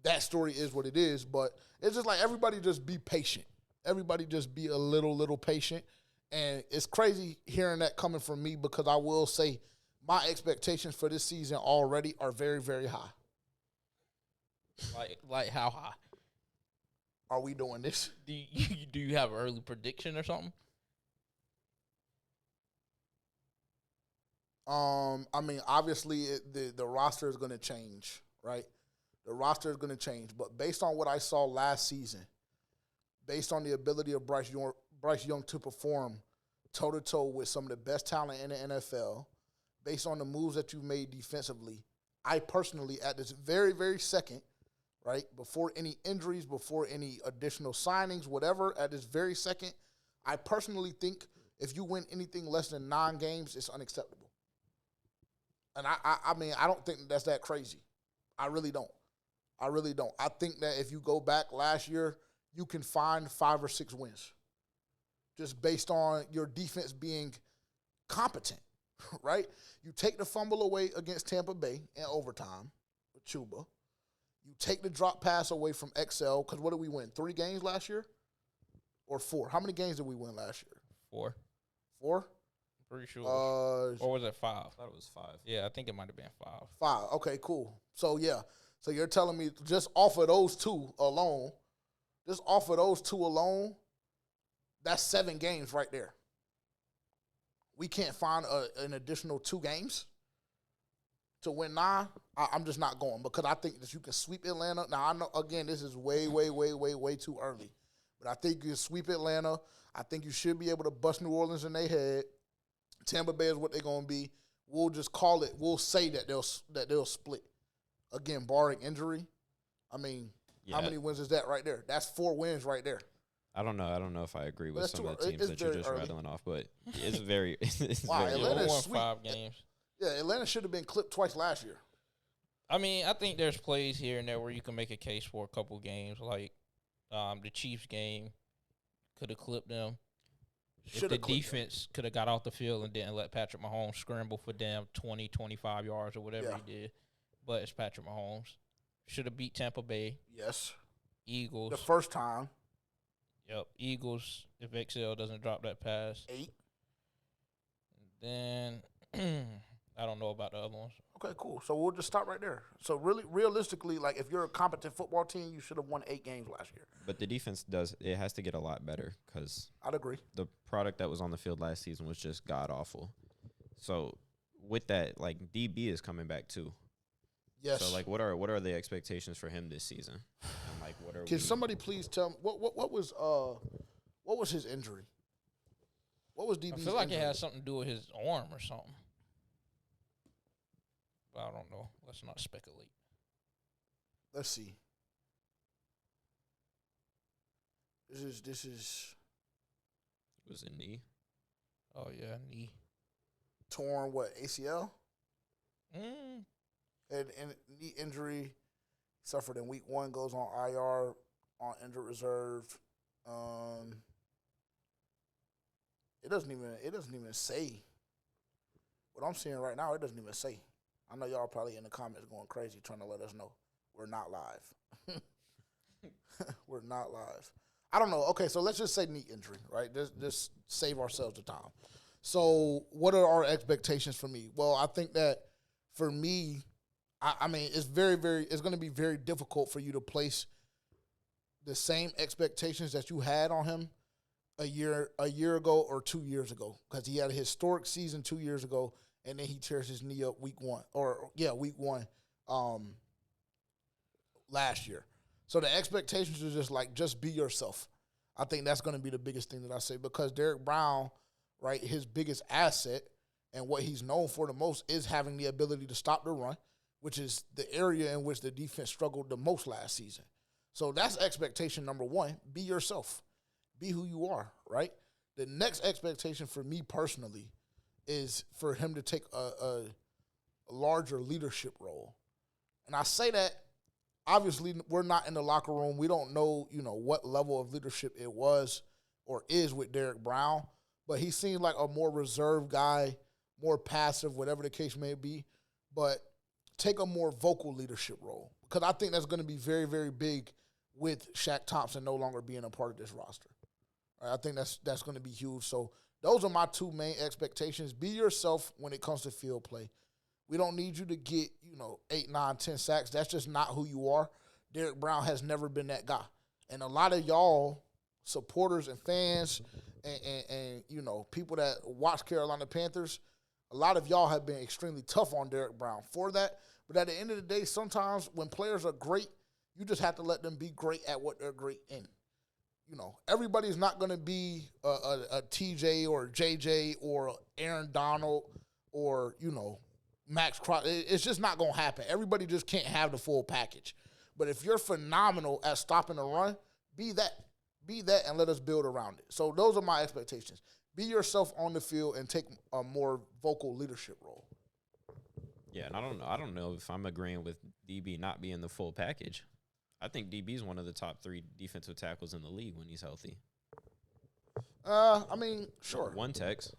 that story is what it is. But it's just like everybody just be patient. Everybody just be a little patient. And it's crazy hearing that coming from me because I will say my expectations for this season already are very, very high. Like how high? Are we doing this? Do you have an early prediction or something? I mean, obviously the roster is going to change, right? The roster is going to change, but based on what I saw last season, based on the ability of Bryce Young to perform toe-to-toe with some of the best talent in the NFL, based on the moves that you've made defensively, I personally, at this very, very second, right, before any injuries, before any additional signings, whatever, at this very second, I personally think if you win anything less than 9 games, it's unacceptable. And I mean, I don't think that's that crazy. I really don't. I think that if you go back last year, you can find 5 or 6 wins just based on your defense being competent, right? You take the fumble away against Tampa Bay in overtime with Chuba. You take the drop pass away from XL, because what did we win, 3 games last year? Or 4? How many games did we win last year? 4. 4? Pretty sure. Or was it 5? I thought it was 5. Yeah, I think it might have been 5. 5. Okay, cool. So, yeah. So you're telling me just off of those two alone, that's 7 games right there. We can't find an additional 2 games to win 9. I'm just not going because I think that you can sweep Atlanta. Now, I know, again, this is way too early. But I think you can sweep Atlanta. I think you should be able to bust New Orleans in their head. Tampa Bay is what they're going to be. We'll just call it. We'll say that they'll split. Again, barring injury. I mean, How many wins is that right there? That's 4 wins right there. I don't know if I agree with some of the teams that you're just rattling off, but it's very. Wow, Atlanta won 5 games. Yeah, Atlanta should have been clipped twice last year. I mean, I think there's plays here and there where you can make a case for a couple games, like the Chiefs game could have clipped them. If the defense could have got off the field and didn't let Patrick Mahomes scramble for them 20, 25 yards or whatever he did. But it's Patrick Mahomes. Should have beat Tampa Bay. Yes. Eagles. The first time. Yep. Eagles, if XL doesn't drop that pass. 8. And then I don't know about the other ones. Okay, cool. So we'll just stop right there. So really, realistically, like if you're a competent football team, you should have won 8 games last year. But the defense has to get a lot better because I'd agree. The product that was on the field last season was just god awful. So with that, like DB is coming back too. Yes. So like, what are the expectations for him this season? And like, what are? Can somebody please tell me what was his injury? What was DB's I feel like injury? it has something to do with his arm or something. But I don't know. Let's not speculate. Let's see. This is. Was it knee? Oh yeah, knee. Torn what, ACL? Mm. And knee injury suffered in week 1, goes on IR, on injured reserve. It doesn't even say. What I'm seeing right now, it doesn't even say. I know y'all probably in the comments going crazy trying to let us know. We're not live. We're not live. I don't know. Okay, so let's just say knee injury, right? Just save ourselves the time. So what are our expectations for me? Well, I think that for me, I mean, it's going to be very difficult for you to place the same expectations that you had on him a year ago or 2 years ago, because he had a historic season 2 years ago, and then he tears his knee up week one last year. So the expectations are just be yourself. I think that's going to be the biggest thing that I say, because Derrick Brown, right, his biggest asset and what he's known for the most is having the ability to stop the run, which is the area in which the defense struggled the most last season. So that's expectation number one. Be yourself. Be who you are, right? The next expectation for me personally is for him to take a larger leadership role. And I say that, obviously, we're not in the locker room. We don't know, what level of leadership it was or is with Derrick Brown, but he seemed like a more reserved guy, more passive, whatever the case may be. But take a more vocal leadership role, because I think that's going to be very, very big with Shaq Thompson no longer being a part of this roster. I think that's going to be huge. So those are my two main expectations. Be yourself when it comes to field play. We don't need you to get, 8, 9, 10 sacks. That's just not who you are. Derrick Brown has never been that guy. And a lot of y'all supporters and fans and people that watch Carolina Panthers, a lot of y'all have been extremely tough on Derrick Brown for that. But at the end of the day, sometimes when players are great, you just have to let them be great at what they're great in. Everybody's not going to be a TJ or JJ or Aaron Donald or, Max Crosby. It's just not going to happen. Everybody just can't have the full package. But if you're phenomenal at stopping the run, be that. Be that and let us build around it. So those are my expectations. Be yourself on the field and take a more vocal leadership role. Yeah, and I don't know if I'm agreeing with DB not being the full package. I think DB is one of the top 3 defensive tackles in the league when he's healthy. I mean, sure. One text.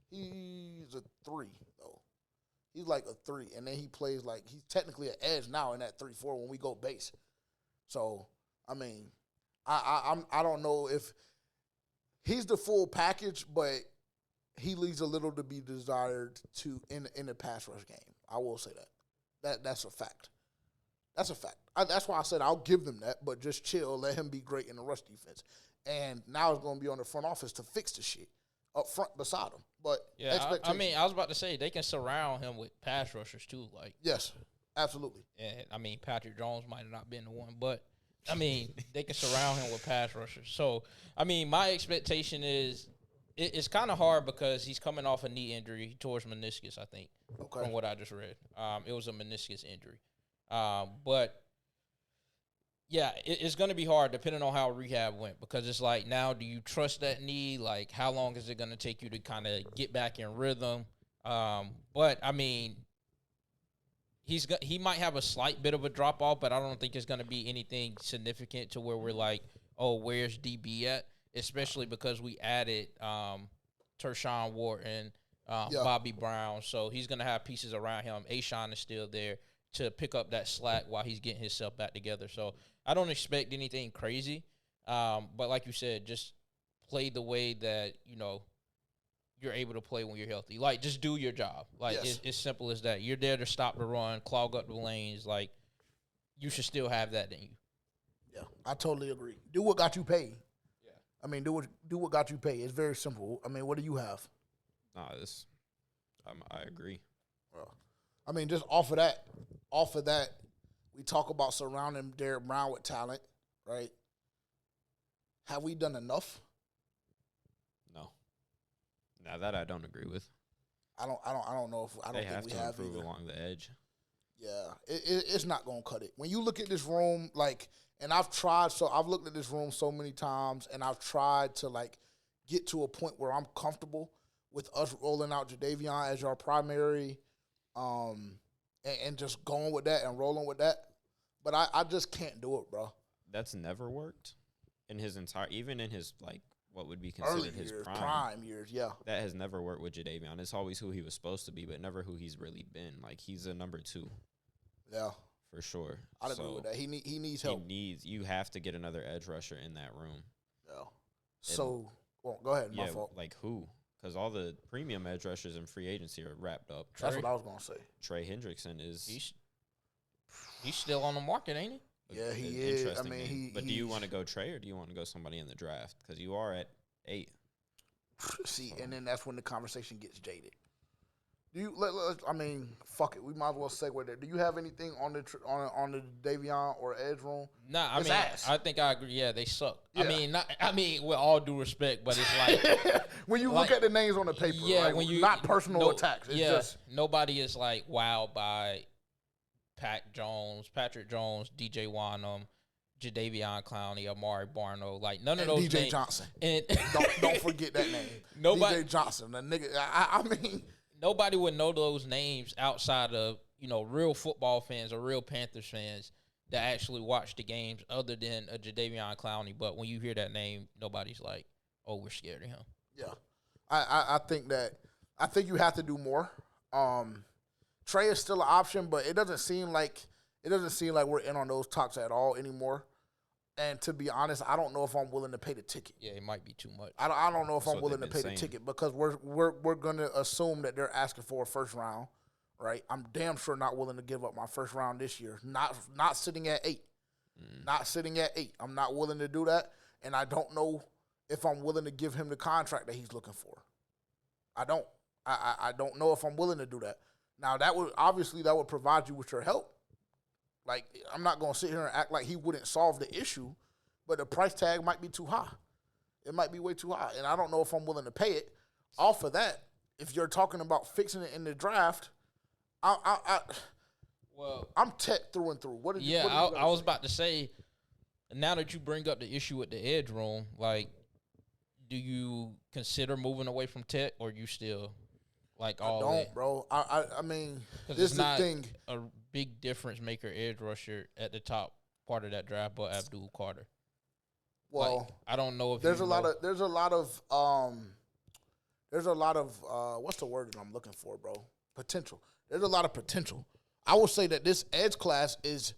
He's a 3, though. He's like a 3, and then he plays he's technically an edge now in that 3-4 when we go base. So, I mean, I don't know if he's the full package, but he leaves a little to be desired in the pass rush game. I will say that. That's a fact. That's a fact. That's why I said I'll give them that, but just chill, let him be great in the rush defense. And now it's going to be on the front office to fix the shit up front beside him. But yeah, I mean, I was about to say they can surround him with pass rushers too. Yes, absolutely. And I mean, Patrick Jones might have not been the one, but I mean, they can surround him with pass rushers. So I mean, my expectation is it's kind of hard because he's coming off a knee injury. He tore his meniscus, I think, from what I just read. It was a meniscus injury. But yeah, it's going to be hard depending on how rehab went, because it's like, now do you trust that knee? Like, how long is it going to take you to kind of get back in rhythm? But I mean, he might have a slight bit of a drop off, but I don't think it's going to be anything significant to where we're like, oh, where's DB at? Especially because we added Tershawn Wharton, Bobby Brown, so he's going to have pieces around him. Ashawn is still there to pick up that slack while he's getting himself back together. So I don't expect anything crazy. But like you said, just play the way that, you're able to play when you're healthy. Like, just do your job. Like, yes. It's simple as that. You're there to stop the run, clog up the lanes. Like, you should still have that in you. Yeah, I totally agree. Do what got you paid. Yeah. I mean, do what got you paid. It's very simple. I mean, what do you have? Nah, I agree. Well, I mean, just off of that, we talk about surrounding Derrick Brown with talent, right? Have we done enough? No. Now that I don't agree with. I don't know if I don't think we have to improve either. along the edge. Yeah, it's not gonna cut it. When you look at this room, and I've looked at this room so many times, and I've tried to get to a point where I'm comfortable with us rolling out Jadeveon as our primary, and just going with that and rolling with that. But I just can't do it, bro. That's never worked in his even in his what would be considered early his years, prime years, yeah. That has never worked with Jadeveon. It's always who he was supposed to be, but never who he's really been. He's a number 2. Yeah. For sure. I'd agree with that. He needs help. You have to get another edge rusher in that room. Yeah. So, go ahead. My fault. Who? Because all the premium edge rushers in free agency are wrapped up. That's what I was going to say. Trey Hendrickson is He's still on the market, ain't he? Yeah, he is. I Interesting mean, name. But do you want to go Trey or do you want to go somebody in the draft? Because you are at 8. See, and then that's when the conversation gets jaded. Do you? I mean, fuck it. We might as well segue there. Do you have anything on the Davion or edge room? Nah, I mean, ass. I think I agree. Yeah, they suck. Yeah. I mean, with all due respect, but it's like when you like, look at the names on the paper, yeah, like, when you not personal attacks. It's just nobody is like wowed by Patrick Jones, DJ Wanham, Jadeveon Clowney, Amari Barno, like none of those DJ names. Johnson. And don't forget that name. Nobody, DJ Johnson, the nigga. I mean, nobody would know those names outside of real football fans or real Panthers fans that actually watch the games, other than a Jadeveon Clowney. But when you hear that name, nobody's like, "Oh, we're scared of him." Yeah, I think you have to do more. Trey is still an option, but it doesn't seem like we're in on those talks at all anymore. And to be honest, I don't know if I'm willing to pay the ticket. Yeah, it might be too much. I don't know if That's I'm what willing to they've pay been the saying. ticket because we're gonna assume that they're asking for a first round, right? I'm damn sure not willing to give up my first round this year. Not sitting at 8. Not sitting at 8. I'm not willing to do that, and I don't know if I'm willing to give him the contract that he's looking for. I don't. I don't know if I'm willing to do that. Now that would provide you with your help. Like, I'm not gonna sit here and act like he wouldn't solve the issue, but the price tag might be too high. It might be way too high, and I don't know if I'm willing to pay it. Off of that, if you're talking about fixing it in the draft, I'm tech through and through. I was about to say, now that you bring up the issue with the edge room, like, do you consider moving away from tech, or you still like all? I don't, bro. I mean, this it's is the not thing. A big difference maker edge rusher at the top part of that draft, but Abdul Carter. Well, like, I don't know if there's a lot of what's the word that I'm looking for, bro? Potential. There's a lot of potential. I will say that this edge class is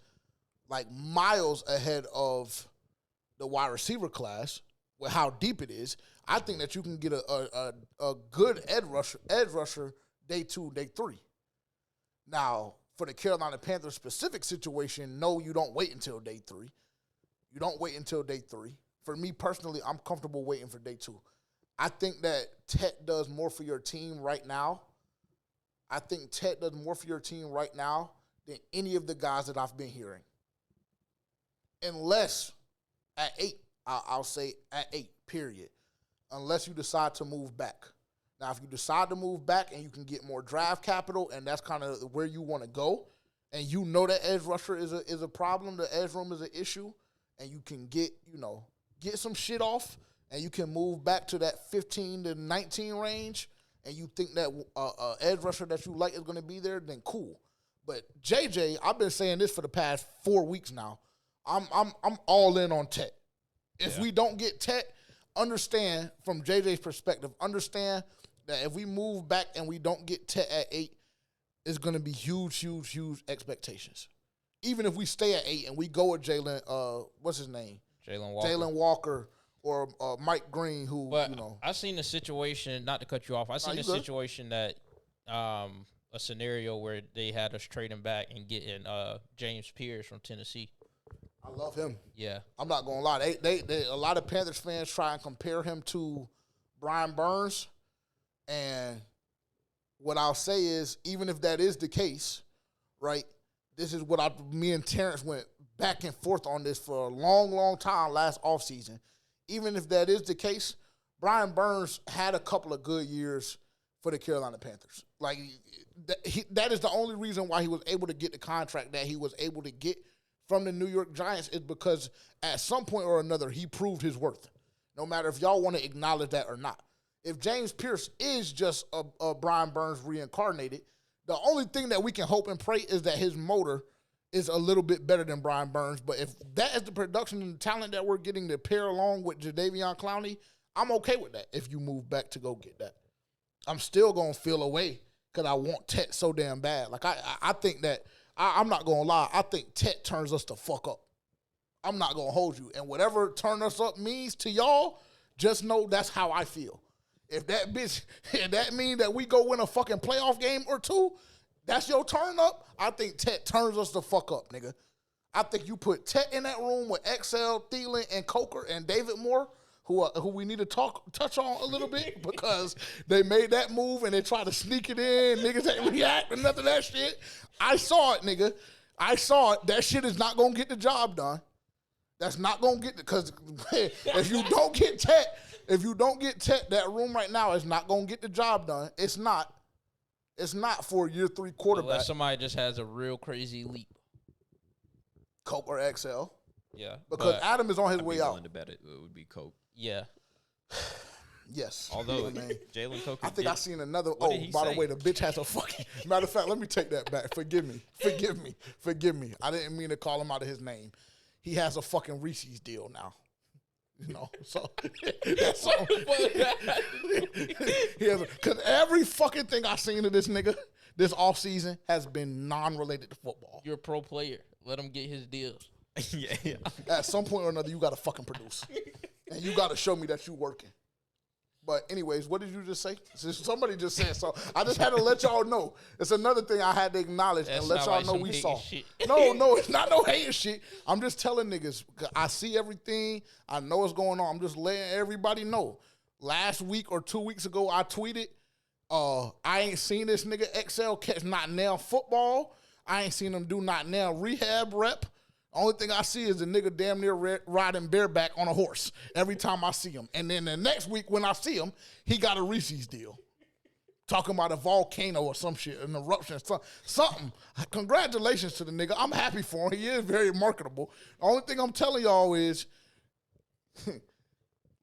like miles ahead of the wide receiver class with how deep it is. I think that you can get a good edge rusher day 2, day 3. Now, for the Carolina Panthers specific situation, no, you don't wait until day 3. You don't wait until day 3. For me personally, I'm comfortable waiting for day 2. I think that Tet does more for your team right now. I think Tet does more for your team right now than any of the guys that I've been hearing. Unless at 8, I'll say at 8, period. Unless you decide to move back. Now, if you decide to move back and you can get more draft capital and that's kind of where you want to go, and you know that edge rusher is a problem, the edge room is an issue, and you can get some shit off, and you can move back to that 15 to 19 range, and you think that edge rusher that you like is going to be there, then cool. But JJ, I've been saying this for the past 4 weeks now. I'm all in on Tet. If we don't get Tet, understand from JJ's perspective, understand that if we move back and we don't get Tet at 8, it's going to be huge expectations. Even if we stay at 8 and we go with Jalen, what's his name? Jalen Walker or Mike Green, who, but I seen a situation, not to cut you off, I seen a situation that a scenario where they had us trading back and getting James Pierce from Tennessee. I love him. Yeah. I'm not going to lie. They a lot of Panthers fans try and compare him to Brian Burns. And what I'll say is, even if that is the case, right, this is what me and Terrence went back and forth on this for a long, long time last offseason. Even if that is the case, Brian Burns had a couple of good years for the Carolina Panthers. Like, that is the only reason why he was able to get the contract that he was able to get from the New York Giants, is because at some point or another he proved his worth, no matter if y'all want to acknowledge that or not. If James Pierce is just a Brian Burns reincarnated, the only thing that we can hope and pray is that his motor is a little bit better than Brian Burns. But if that is the production and the talent that we're getting to pair along with Jadeveon Clowney, I'm okay with that if you move back to go get that. I'm still going to feel away because I want Tet so damn bad. Like, I think that, I'm not going to lie, I think Tet turns us the fuck up. I'm not going to hold you. And whatever turn us up means to y'all, just know that's how I feel. If that means that we go win a fucking playoff game or 2, That's your turn up. I think Tet turns us the fuck up, nigga. I think you put Tet in that room with XL, Thielen, and Coker and David Moore, who we need to touch on a little bit because they made that move and they tried to sneak it in. Niggas ain't react and nothing of that shit. I saw it, nigga. I saw it. That shit is not gonna get the job done. That's not gonna get because if you don't get Tet, that room right now is not gonna get the job done. It's not. It's not for a year 3 quarterback. Unless somebody just has a real crazy leap. Coke or XL. Yeah. Because Adam is on his way out. To bet it would be Coke. Yeah. Yes. Although man. Jalen Coker, I think I seen another. What did he by say? the way, the bitch has a fucking. Matter of fact, let me take that back. Forgive me. I didn't mean to call him out of his name. He has a fucking Reese's deal now. You know, so that's all. Because every fucking thing I seen of this nigga this offseason has been non-related to football. You're a pro player. Let him get his deals. yeah. At some point or another, you got to fucking produce. And you got to show me that you working. But anyways, what did you just say? Somebody just said so. I just had to let y'all know. It's another thing I had to acknowledge and let y'all know we saw. No, it's not no hating shit. I'm just telling niggas. I see everything. I know what's going on. I'm just letting everybody know. Last week or 2 weeks ago, I tweeted, I ain't seen this nigga XL catch not now football. I ain't seen him do not now rehab rep. Only thing I see is the nigga damn near riding bareback on a horse every time I see him. And then the next week when I see him, he got a Reese's deal. Talking about a volcano or some shit, an eruption, something. Congratulations to the nigga. I'm happy for him. He is very marketable. The only thing I'm telling y'all is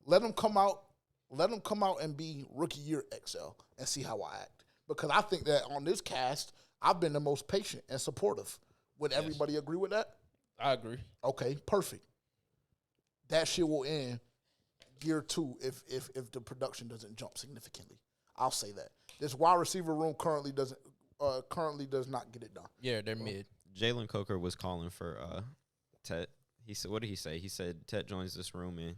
let him come out and be rookie year XL and see how I act. Because I think that on this cast, I've been the most patient and supportive. Would everybody agree with that? I agree. Okay, perfect. That shit will end year 2 if the production doesn't jump significantly. I'll say that. This wide receiver room currently does not get it done. Yeah, they're mid. Jalen Coker was calling for Tet. He said, what did he say? He said Tet joins this room and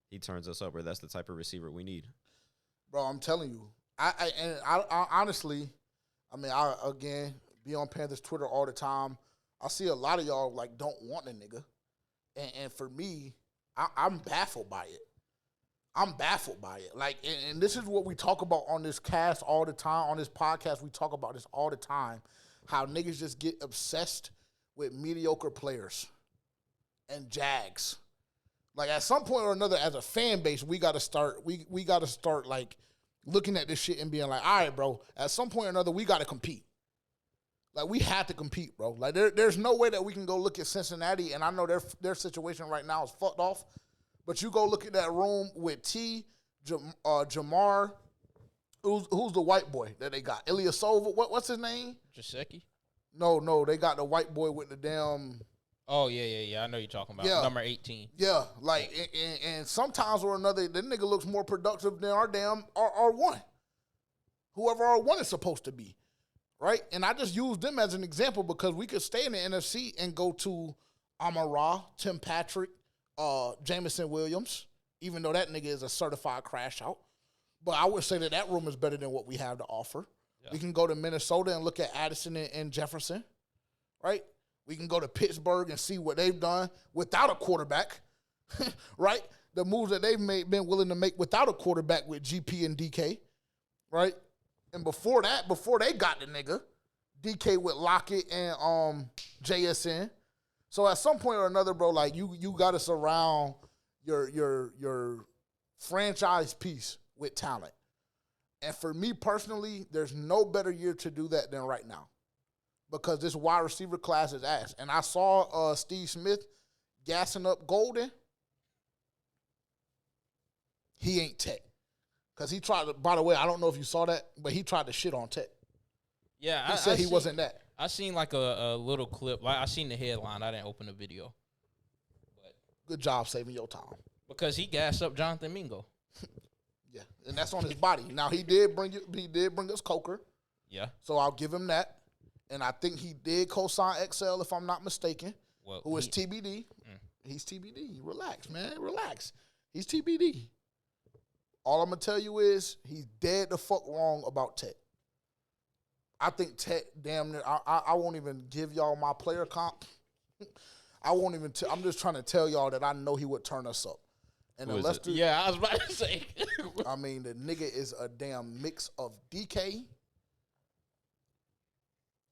he turns us over. That's the type of receiver we need. Bro, I'm telling you. I honestly, I again be on Panthers Twitter all the time. I see a lot of y'all like don't want a nigga, and for me, I'm baffled by it. Like, and this is what we talk about on this cast all the time. On this podcast, we talk about this all the time. How niggas just get obsessed with mediocre players and Jags. Like at some point or another, as a fan base, we gotta start. We gotta start like looking at this shit and being like, all right, bro. At some point or another, we gotta compete. Like, we have to compete, bro. Like, there's no way that we can go look at Cincinnati, and I know their situation right now is fucked off, but you go look at that room with Jamar, who's the white boy that they got? Ilyasova, what's his name? Jaceki? No, they got the white boy with the damn... Oh, yeah, I know you're talking about. Number 18. Yeah, like, and sometimes or another, the nigga looks more productive than our damn R1. Whoever R1 is supposed to be. Right? And I just use them as an example because we could stay in the NFC and go to Amon-Ra, Tim Patrick, Jameson Williams, even though that nigga is a certified crash out. But I would say that room is better than what we have to offer. Yeah. We can go to Minnesota and look at Addison and Jefferson, right? We can go to Pittsburgh and see what they've done without a quarterback, right? The moves that they've been willing to make without a quarterback with GP and DK, right? And before they got the nigga, DK with Lockett and JSN. So at some point or another, bro, like you got to surround your franchise piece with talent. And for me personally, there's no better year to do that than right now. Because this wide receiver class is ass. And I saw Steve Smith gassing up Golden. He ain't Tech. Because he tried to, by the way, I don't know if you saw that, but he tried to shit on Tech. Yeah, he said he wasn't that. I seen like a little clip. Like I seen the headline. I didn't open the video. But good job saving your time. Because he gassed up Jonathan Mingo. Yeah, and that's on his body. Now he did bring us Coker. Yeah. So I'll give him that. And I think he did co-sign XL if I'm not mistaken. Well, who is TBD. He's TBD. Relax, man. Relax. He's TBD. All I'm going to tell you is he's dead the fuck wrong about Tech. I think Tech damn near. I won't even give y'all my player comp. I won't even. I'm just trying to tell y'all that I know he would turn us up. And Who is Lester, Yeah, I was about to say. I mean, the nigga is a damn mix of DK.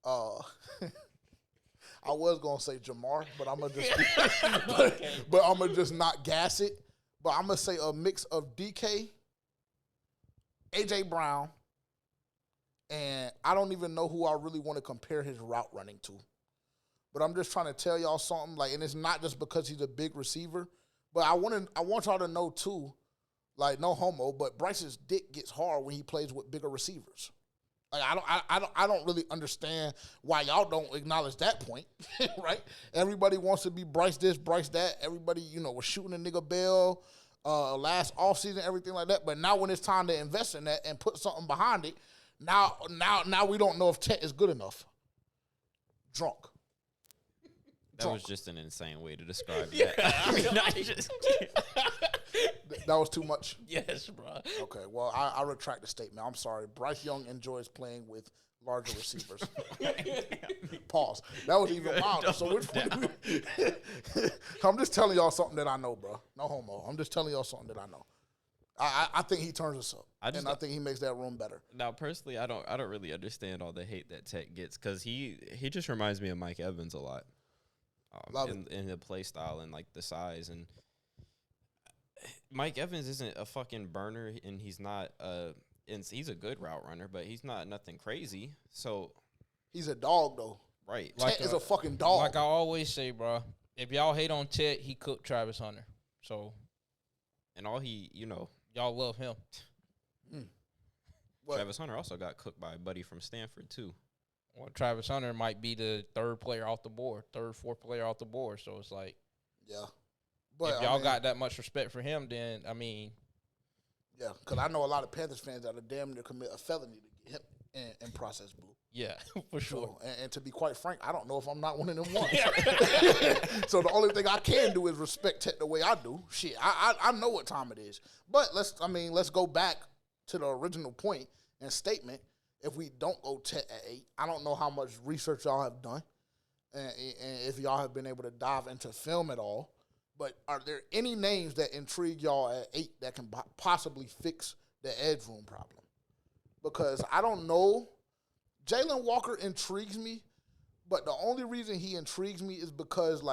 I was gonna say Jamar, but I'm gonna just, but I'm gonna just not gas it. But I'm gonna say a mix of DK, AJ Brown, and I don't even know who I really want to compare his route running to. But I'm just trying to tell y'all something, like, and it's not just because he's a big receiver, but I want y'all to know too, like, no homo, but Bryce's dick gets hard when he plays with bigger receivers. Like, I don't really understand why y'all don't acknowledge that point, right? Everybody wants to be Bryce this, Bryce that. Everybody, was shooting a nigga Bell last offseason, everything like that. But now when it's time to invest in that and put something behind it, now we don't know if Tech is good enough. Drunk. That was just an insane way to describe that. I mean, That was too much? Yes, bro. Okay, well, I retract the statement. I'm sorry. Bryce Young enjoys playing with larger receivers. Pause. That was even milder. So which one? I'm just telling y'all something that I know, bro. No homo. I'm just telling y'all something that I know. I think he turns us up, I think he makes that room better. Now, personally, I don't really understand all the hate that Tech gets because he just reminds me of Mike Evans a lot. In the play style and like the size, and Mike Evans isn't a fucking burner, and he's not he's a good route runner, but he's not nothing crazy. So he's a dog though, right? Tet is a fucking dog. Like I always say, bro. If y'all hate on Tet, he cooked Travis Hunter. So, and all y'all love him. Travis Hunter also got cooked by a buddy from Stanford too. Well, Travis Hunter might be the third, fourth player off the board. So it's like, yeah. But if y'all got that much respect for him, then I mean, yeah, because I know a lot of Panthers fans that are damn near commit a felony to get him in process blue. Yeah, for sure. So, and to be quite frank, I don't know if I'm not one of them ones. So the only thing I can do is respect Tech the way I do. Shit, I know what time it is. But let's go back to the original point and statement. If we don't go Tech at 8, I don't know how much research y'all have done and if y'all have been able to dive into film at all. But are there any names that intrigue y'all at 8 that can possibly fix the edge room problem? Because I don't know. Jalen Walker intrigues me, but the only reason he intrigues me is because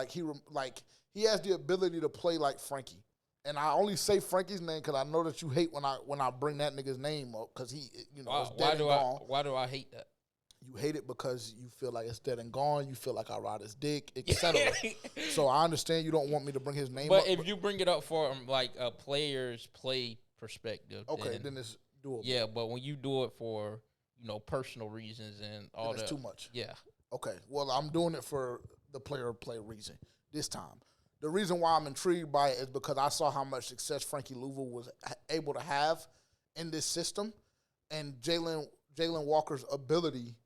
he has the ability to play like Frankie. And I only say Frankie's name because I know that you hate when I bring that nigga's name up because he, is dead and gone. Why do I hate that? You hate it because you feel like it's dead and gone. You feel like I ride his dick, etc. So I understand you don't want me to bring his name up. But if you bring it up for like a player's play perspective, okay, then it's doable. Yeah, but when you do it for personal reasons and all that, it's too much. Yeah. Okay, well I'm doing it for the player play reason this time. The reason why I'm intrigued by it is because I saw how much success Frankie Louisville was able to have in this system, and Jalen Walker's ability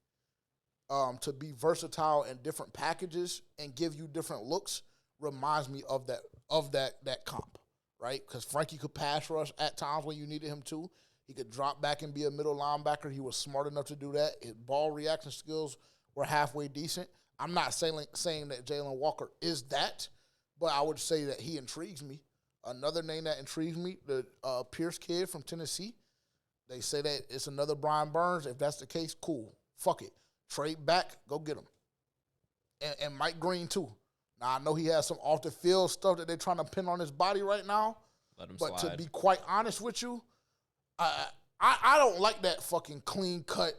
to be versatile in different packages and give you different looks reminds me of that comp, right? Because Frankie could pass rush at times when you needed him to. He could drop back and be a middle linebacker. He was smart enough to do that. His ball reaction skills were halfway decent. I'm not saying that Jalen Walker is that, but I would say that he intrigues me. Another name that intrigues me, the Pierce kid from Tennessee. They say that it's another Brian Burns. If that's the case, cool. Fuck it. Trade back, go get him. And Mike Green, too. Now, I know he has some off-the-field stuff that they're trying to pin on his body right now. Let him but slide. To be quite honest with you, I don't like that fucking clean-cut,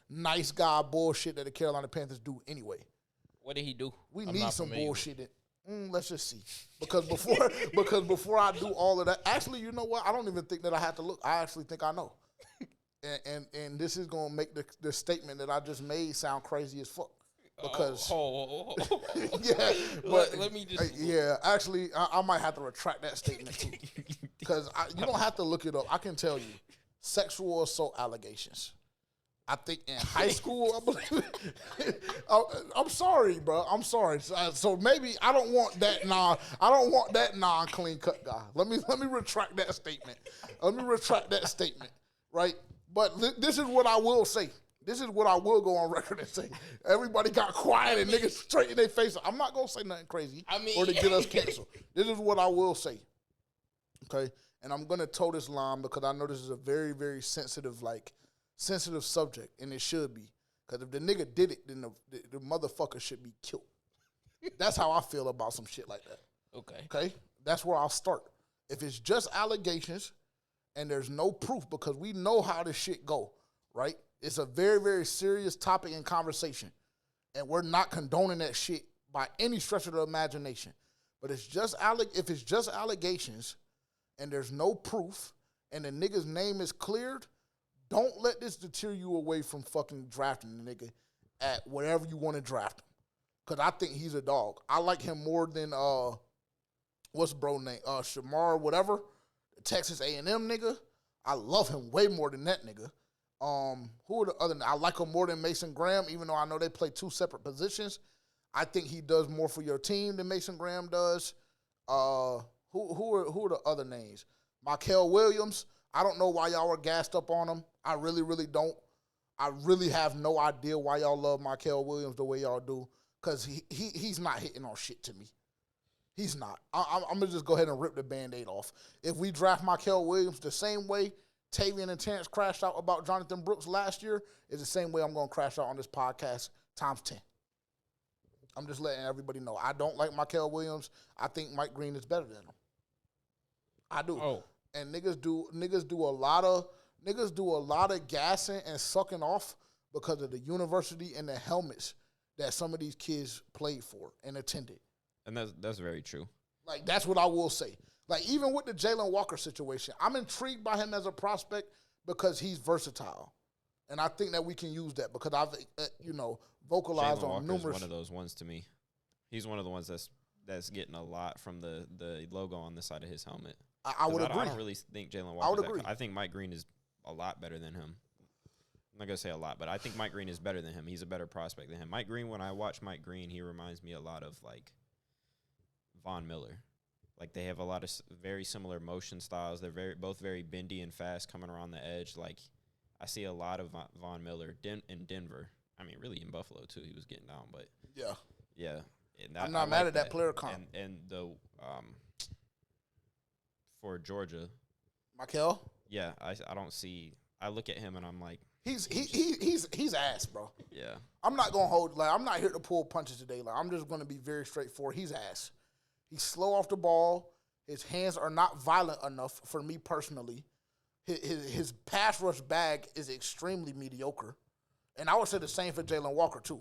nice guy bullshit that the Carolina Panthers do anyway. What did he do? We need some bullshit. Let's just see. Because before I do all of that, actually, you know what? I don't even think that I have to look. I actually think I know. And this is going to make the statement that I just made sound crazy as fuck. Because yeah, but let me just actually, I might have to retract that statement too. Because you don't have to look it up. I can tell you, sexual assault allegations. I think in high school, I believe. I'm sorry, bro. I'm sorry. So maybe I don't want that non-clean cut guy. Let me retract that statement. Right. But this is what I will say. This is what I will go on record and say. Everybody got quiet and niggas straight in their face. I'm not going to say nothing crazy or to get us canceled. This is what I will say. Okay? And I'm going to toe this line because I know this is a very, very sensitive subject, and it should be. Because if the nigga did it, then the motherfucker should be killed. That's how I feel about some shit like that. Okay? That's where I'll start. If it's just allegations and there's no proof, because we know how this shit go, right? It's a very, very serious topic and conversation, and we're not condoning that shit by any stretch of the imagination. But if it's just allegations and there's no proof and the nigga's name is cleared, don't let this deter you away from fucking drafting the nigga at whatever you want to draft him. Because I think he's a dog. I like him more than, what's bro name? Shamar whatever, the Texas A&M nigga. I love him way more than that nigga. Who are the other? I like him more than Mason Graham, even though I know they play two separate positions. I think he does more for your team than Mason Graham does. Who are the other names? Mykel Williams. I don't know why y'all are gassed up on him. I really, really don't. I really have no idea why y'all love Mykel Williams the way y'all do, because he's not hitting on shit to me. He's not. I'm going to just go ahead and rip the Band-Aid off. If we draft Mykel Williams the same way Tavian and Terrence crashed out about Jonathan Brooks last year, is the same way I'm going to crash out on this podcast times 10. I'm just letting everybody know. I don't like Mykel Williams. I think Mike Green is better than him. I do. Oh. And niggas do a lot of gassing and sucking off because of the university and the helmets that some of these kids played for and attended. And that's very true. Like, that's what I will say. Like, even with the Jalen Walker situation, I'm intrigued by him as a prospect because he's versatile. And I think that we can use that because I've, vocalized Jalen on Walker's numerous. one of those ones to me. He's one of the ones that's getting a lot from the logo on the side of his helmet. I would agree. I don't really think Jalen Walker. I would agree. I think Mike Green is a lot better than him. I'm not going to say a lot, but I think Mike Green is better than him. He's a better prospect than him. Mike Green, when I watch Mike Green, he reminds me a lot of, like, Von Miller. Like, they have a lot of very similar motion styles. They're both very bendy and fast coming around the edge. Like, I see a lot of Von Miller in Denver. I mean, really in Buffalo, too. He was getting down, but. Yeah. Yeah. And I'm not mad at that player comp. And the for Georgia. Mykel? Yeah, I don't see. I look at him and I'm like. He's ass, bro. Yeah. I'm not going to hold, like, I'm not here to pull punches today. Like, I'm just going to be very straightforward. He's ass. He's slow off the ball. His hands are not violent enough for me personally. His pass rush bag is extremely mediocre. And I would say the same for Jalen Walker, too.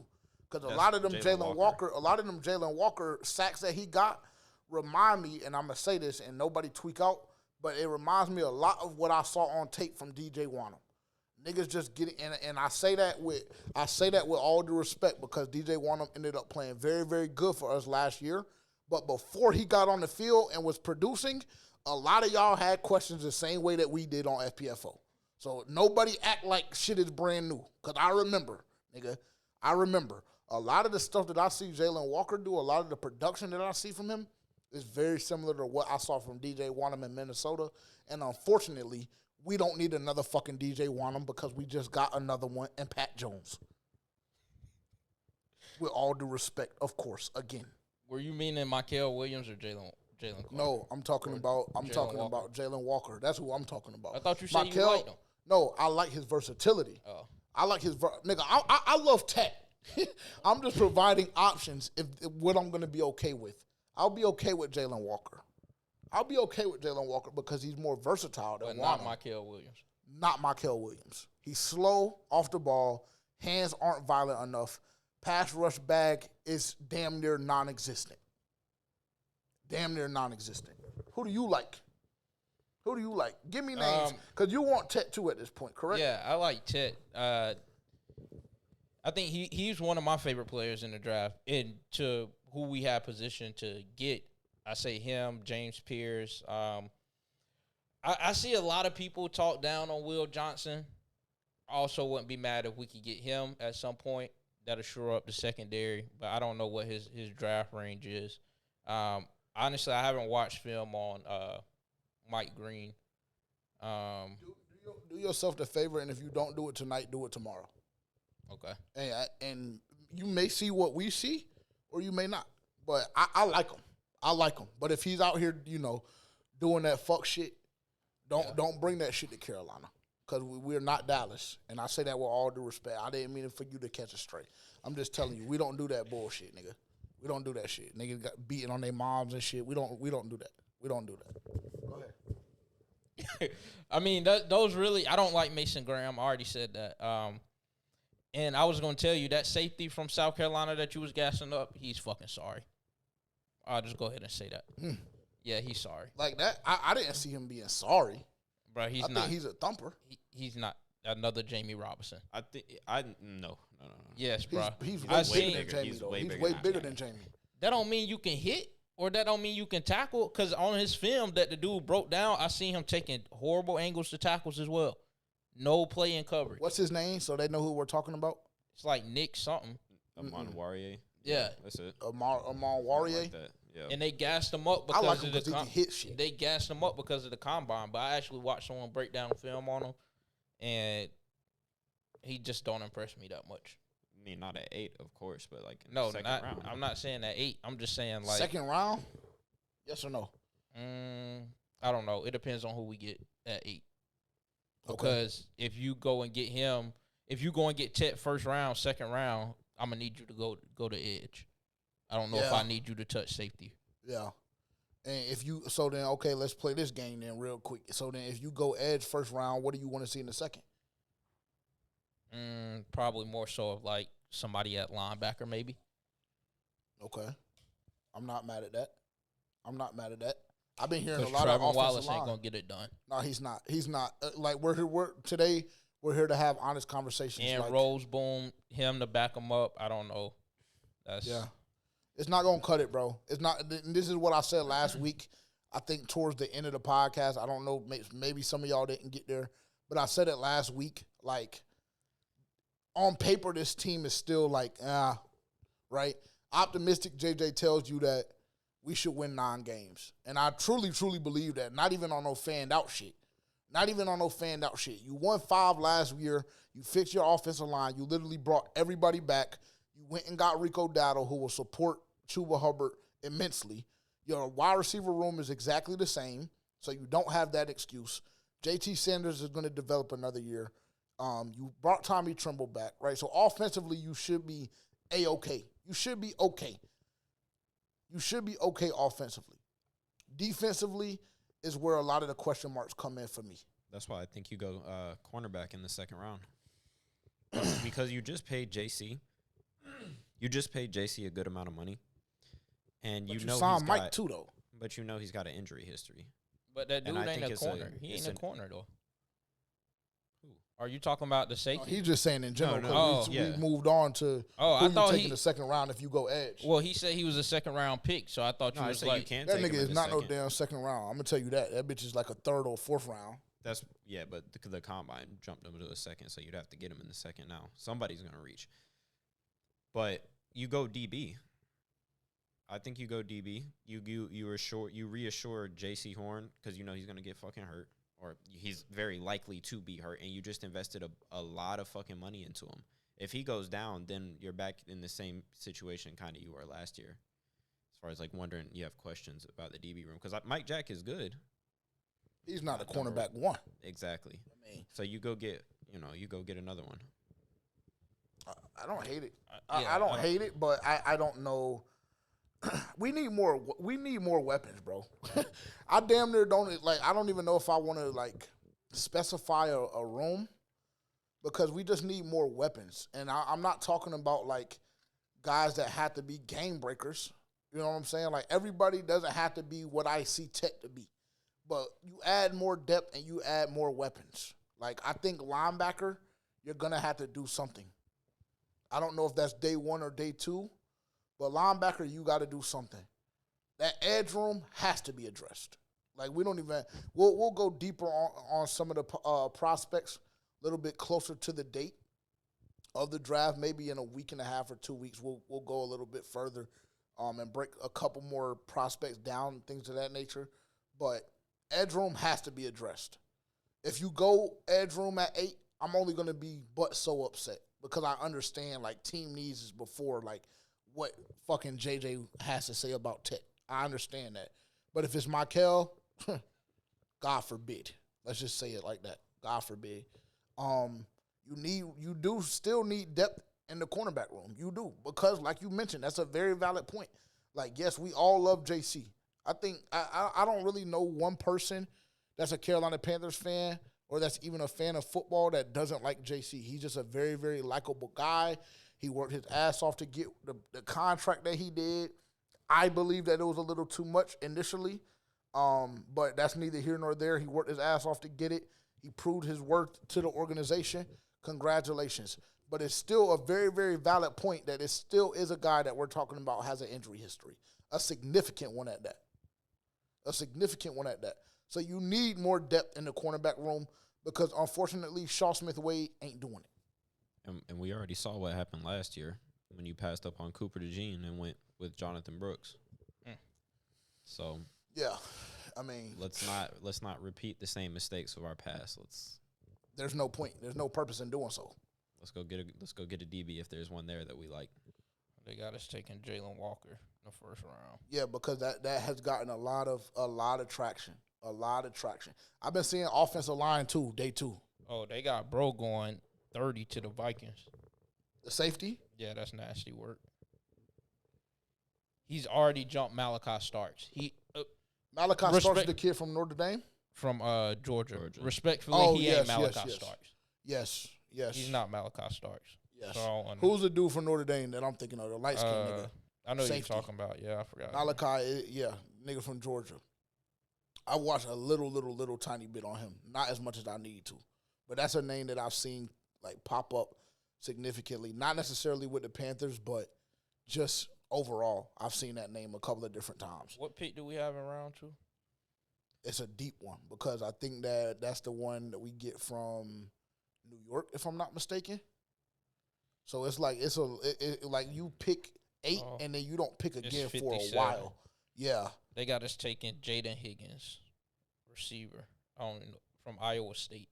Because a lot of them Jalen Walker sacks that he got remind me, and I'm going to say this and nobody tweak out, but it reminds me a lot of what I saw on tape from DJ Wanham. Niggas just get it, and I say that with all due respect because DJ Wanham ended up playing very, very good for us last year. But before he got on the field and was producing, a lot of y'all had questions the same way that we did on FPFO. So nobody act like shit is brand new. Because I remember, nigga, a lot of the stuff that I see Jalen Walker do, a lot of the production that I see from him is very similar to what I saw from DJ Wanham in Minnesota. And unfortunately, we don't need another fucking DJ Wanham because we just got another one in Pat Jones. With all due respect, of course, again. Were you meaning Mykel Williams or Jalen Clark? No, I'm talking about Jalen Walker. That's who I'm talking about. I thought you said you liked him. No, I like his versatility. Oh. I like his nigga. I love tech. I'm just providing options if what I'm gonna be okay with. I'll be okay with Jalen Walker. Because he's more versatile than Not Mykel Williams. Not Mykel Williams. He's slow off the ball. Hands aren't violent enough. Pass rush bag is damn near non-existent. Who do you like? Give me names. Because you want Tet too at this point, correct? Yeah, I like Tet. I think he's one of my favorite players in the draft. And to who we have positioned to get, I say him, James Pierce. I see a lot of people talk down on Will Johnson. Also wouldn't be mad if we could get him at some point. That'll shore up the secondary, but I don't know what his draft range is. Honestly, I haven't watched film on Mike Green. Do yourself the favor, and if you don't do it tonight, do it tomorrow. Okay. And you may see what we see, or you may not. But I like him. I like him. But if he's out here, doing that fuck shit, don't bring that shit to Carolina. Because we're not Dallas. And I say that with all due respect. I didn't mean it for you to catch a stray. I'm just telling you, we don't do that bullshit, nigga. We don't do that shit. Niggas got beating on their moms and shit. We don't do that. We don't do that. Go ahead. I mean, those really, I don't like Mason Graham. I already said that. And I was going to tell you, that safety from South Carolina that you was gassing up, he's fucking sorry. I'll just go ahead and say that. Yeah, he's sorry. Like that? I didn't see him being sorry. Bro, he's I not. think he's a thumper. He's not another Jamie Robinson. No. Yes, bro. He's way bigger than Jamie, though. He's way bigger than Jamie. That don't mean you can hit, or that don't mean you can tackle, because on his film that the dude broke down, I seen him taking horrible angles to tackles as well. No play in coverage. What's his name so they know who we're talking about? It's like Nick something. Amon Warrior. Yeah. That's it. Amon Warrior. Like that. Yeah. And they gassed him up I because like him of the because he can hit shit. They gassed him up because of the combine, but I actually watched someone break down film on him, and he just don't impress me that much. I mean, not at 8, of course, but like in No, the second round. I'm not saying at 8. I'm just saying like Second round? Yes or no? I don't know. It depends on who we get at 8. Okay. Because if you go and get him, if you go and get Tet first round, second round, I'm gonna need you to go to edge. I don't know if I need you to touch safety. Yeah. And okay, let's play this game then real quick. So then if you go edge first round, what do you want to see in the second? Probably more so of like somebody at linebacker maybe. Okay. I'm not mad at that. I've been hearing a lot Trevor of offensive Wallace line. ain't gonna get it done. No, he's not. He's not. Like we're here to have honest conversations. And Rose Boom, him to back him up. I don't know. It's not gonna cut it, bro. It's not. This is what I said last week. I think towards the end of the podcast. I don't know. Maybe some of y'all didn't get there, but I said it last week. Like on paper, this team is still like right. Optimistic JJ tells you that we should win 9 games, and I truly, truly believe that. Not even on no fanned out shit. You won 5 last year. You fixed your offensive line. You literally brought everybody back. You went and got Rico Dowdle, who will support Chuba Hubbard immensely. Your wide receiver room is exactly the same, so you don't have that excuse. JT Sanders is going to develop another year. You brought Tommy Tremble back, right? So offensively, you should be A-okay. You should be okay. Offensively. Defensively is where a lot of the question marks come in for me. That's why I think you go cornerback in the second round. Because you just paid JC. You just paid JC a good amount of money. And you know signed Mike too, though. But you know he's got an injury history. But that dude ain't a corner. He ain't a corner, though. Who? Are you talking about the safety? He's just saying in general. No. We moved on to I thought taking the second round if you go edge. Well, he said he was a second round pick, so I thought you was like you can't that take nigga him is in not the no second. damn second round. I'm gonna tell you that. That bitch is like a 3rd or 4th round. But the combine jumped him to a second, so you'd have to get him in the second now. Somebody's gonna reach. But you go DB. I think you go DB. You reassure J.C. Horn because you know he's gonna get fucking hurt, or he's very likely to be hurt, and you just invested a lot of fucking money into him. If he goes down, then you're back in the same situation kind of you were last year, as far as like wondering you have questions about the DB room because Mike Jack is good. He's not a cornerback 1. Exactly. So you go get another one. I don't hate it. I don't hate it, but I don't know. We need more weapons, bro. I damn near don't like. I don't even know if I want to like specify a room because we just need more weapons. And I'm not talking about like guys that have to be game breakers. You know what I'm saying? Like everybody doesn't have to be what I see Tech to be, but you add more depth and you add more weapons. Like I think linebacker, you're gonna have to do something. I don't know if that's day 1 or day 2. But linebacker, you got to do something. That edge room has to be addressed. Like we don't even. We'll go deeper on some of the prospects a little bit closer to the date of the draft. Maybe in a week and a half or 2 weeks, we'll go a little bit further, and break a couple more prospects down, things of that nature. But edge room has to be addressed. If you go edge room at 8, I'm only going to be but so upset because I understand, like, team needs is before, like, what fucking JJ has to say about Tech. I understand that. But if it's Michael, God forbid. Let's just say it like that. God forbid. You do still need depth in the cornerback room. You do. Because, like you mentioned, that's a very valid point. Like, yes, we all love JC. I think I don't really know one person that's a Carolina Panthers fan or that's even a fan of football that doesn't like JC. He's just a very, very likable guy. He worked his ass off to get the contract that he did. I believe that it was a little too much initially, but that's neither here nor there. He worked his ass off to get it. He proved his worth to the organization. Congratulations. But it's still a very, very valid point that it still is a guy that we're talking about has an injury history, a significant one at that. So you need more depth in the cornerback room because, unfortunately, Shaw Smith-Wade ain't doing it. And we already saw what happened last year when you passed up on Cooper DeJean and went with Jonathan Brooks. So yeah, I mean, let's not repeat the same mistakes of our past. There's no point. There's no purpose in doing so. Let's go get a DB if there's one there that we like. They got us taking Jalen Walker in the first round. Yeah, because that has gotten a lot of traction. A lot of traction. I've been seeing offensive line too, day 2. Oh, they got bro going 30 to the Vikings. The safety? Yeah, that's nasty work. He's already jumped Malachi Starks. Malachi Starks, the kid from Notre Dame? From Georgia. Respectfully, he ain't Malachi Starks. Yes. He's not Malachi Starks. Yes. So who's the dude from Notre Dame that I'm thinking of? The light-skinned nigga. I know you're talking about. Yeah, I forgot. Malachi, nigga from Georgia. I watched a little tiny bit on him. Not as much as I need to. But that's a name that I've seen like pop up significantly. Not necessarily with the Panthers, but just overall. I've seen that name a couple of different times. What pick do we have in round 2? It's a deep one because I think that's the one that we get from New York, if I'm not mistaken. So it's like like you pick 8 and then you don't pick again for a while. Yeah. They got us taking Jaden Higgins, receiver, from Iowa State.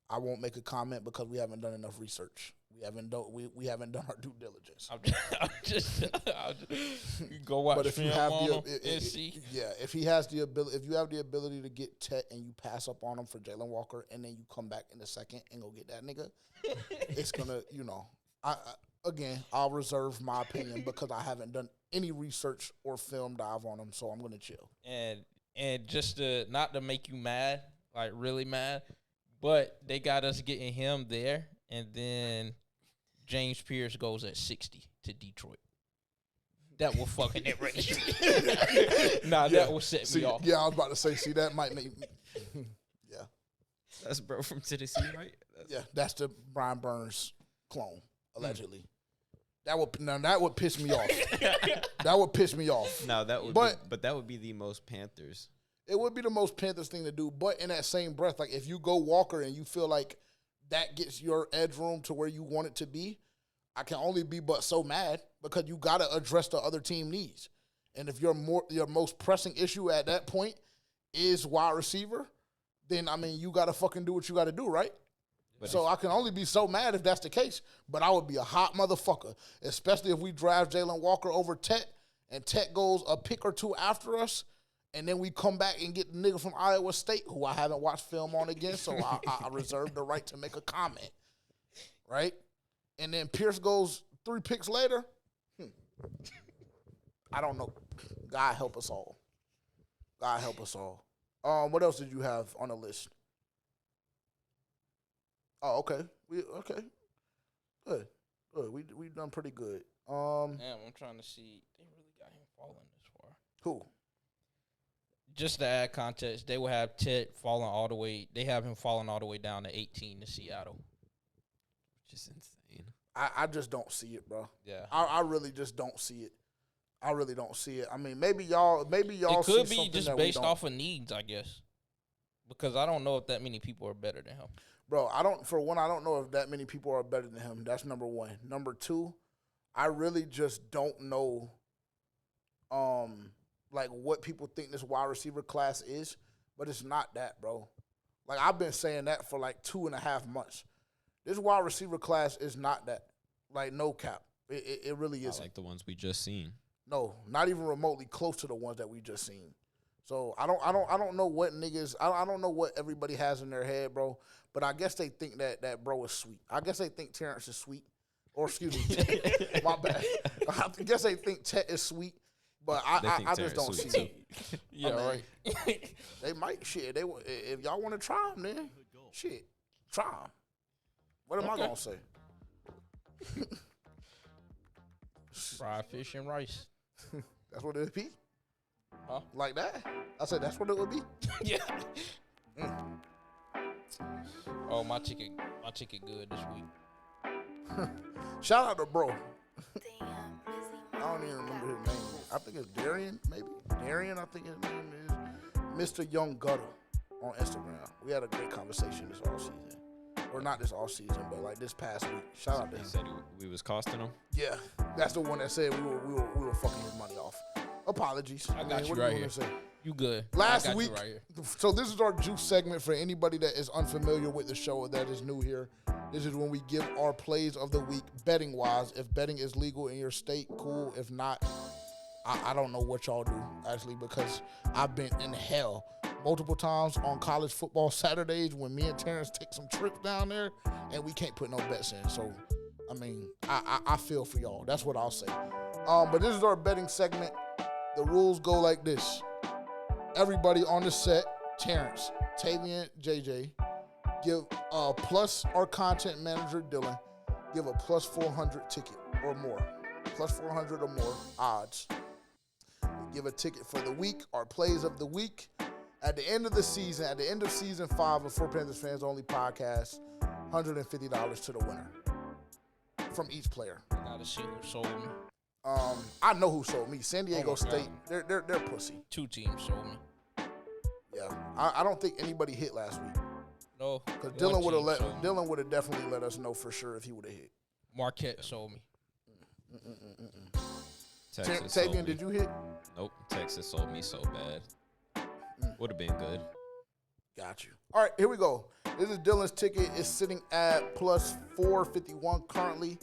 I won't make a comment because we haven't done enough research. We haven't done our due diligence. I'll just go watch. But if you have if he has the ability, if you have the ability to get Tech and you pass up on him for Jalen Walker, and then you come back in the second and go get that nigga, it's gonna, I'll reserve my opinion because I haven't done any research or film dive on him, so I'm gonna chill. And just not to make you mad, like really mad, but they got us getting him there, and then James Pierce goes at 60 to Detroit. That will fucking enrage me. That will set me off. Yeah, I was about to say, that might make me. Yeah. That's bro from Tennessee, right? That's the Brian Burns clone, allegedly. That would piss me off. That would piss me off. No, but that would be the most Panthers. It would be the most Panthers thing to do. But in that same breath, like if you go Walker and you feel like that gets your edge room to where you want it to be, I can only be but so mad because you got to address the other team needs. And if your most pressing issue at that point is wide receiver, then I mean you got to fucking do what you got to do, right? So I can only be so mad if that's the case. But I would be a hot motherfucker, especially if we draft Jalen Walker over Tech and Tech goes a pick or 2 after us, and then we come back and get the nigga from Iowa State, who I haven't watched film on again, so I reserve the right to make a comment, right? And then Pierce goes 3 picks later. I don't know. God help us all. God help us all. What else did you have on the list? Oh, okay. Okay. Good. We done pretty good. Damn, I'm trying to see. They really got him falling this far. Who? Just to add context, they will have Ted falling all the way. They have him falling all the way down to 18 to Seattle. Just insane. I just don't see it, bro. Yeah. I really just don't see it. I really don't see it. I mean, maybe y'all. It could be just based off of needs, I guess. Because I don't know if that many people are better than him. Bro, I don't know if that many people are better than him. That's number one. Number two, I really just don't know like what people think this wide receiver class is, but it's not that, bro. Like I've been saying that for like 2.5 months. This wide receiver class is not that. Like, no cap. It really isn't. Like the ones we just seen. No, not even remotely close to the ones that we just seen. So I don't know what niggas. I don't know what everybody has in their head, bro. But I guess they think that bro is sweet. I guess they think Terrence is sweet. Or excuse me, my bad. I guess they think Tet is sweet, but I just don't see it. Yeah, right. They might shit. If y'all want to try them, then shit, try them. What am I gonna say? Fried fish and rice. That's what it would be. Huh? Like that? I said that's what it would be. Yeah. Oh, my ticket good this week. Shout out to bro. I don't even remember his name. I think it's Darian, maybe. Darian, I think his name is Mr. Young Gutter on Instagram. We had a great conversation this all season. Or not this all season, but like this past week. Shout out to him. He said we was costing him. Yeah, that's the one that said we were fucking his money off. Apologies. I got you what right do you here. want to say? You good. Last I week, got you right here. so this is our juice segment for anybody that is unfamiliar with the show or that is new here. This is when we give our plays of the week betting wise. If betting is legal in your state, cool. If not, I don't know what y'all do actually, because I've been in hell multiple times on college football Saturdays when me and Terrence take some trips down there and we can't put no bets in. So, I mean, I feel for y'all. That's what I'll say. But this is our betting segment. The rules go like this. Everybody on the set, Terrence, Tavian, JJ, give plus our content manager, Dylan, give a plus 400 ticket or more. Plus 400 or more odds. Give a ticket for the week, our plays of the week. At the end of the season, at the end of season 5 of For Panthers Fans Only podcast, $150 to the winner from each player. I gotta see who sold me. I know who sold me. San Diego State. They're pussy. 2 teams sold me. Yeah, I don't think anybody hit last week. No, because Dylan would have definitely let us know for sure if he would have hit. Marquette sold me. Tavian, did you hit? Nope. Texas sold me so bad. Would have been good. Got you. All right, here we go. This is Dylan's ticket. It's sitting at plus 451 currently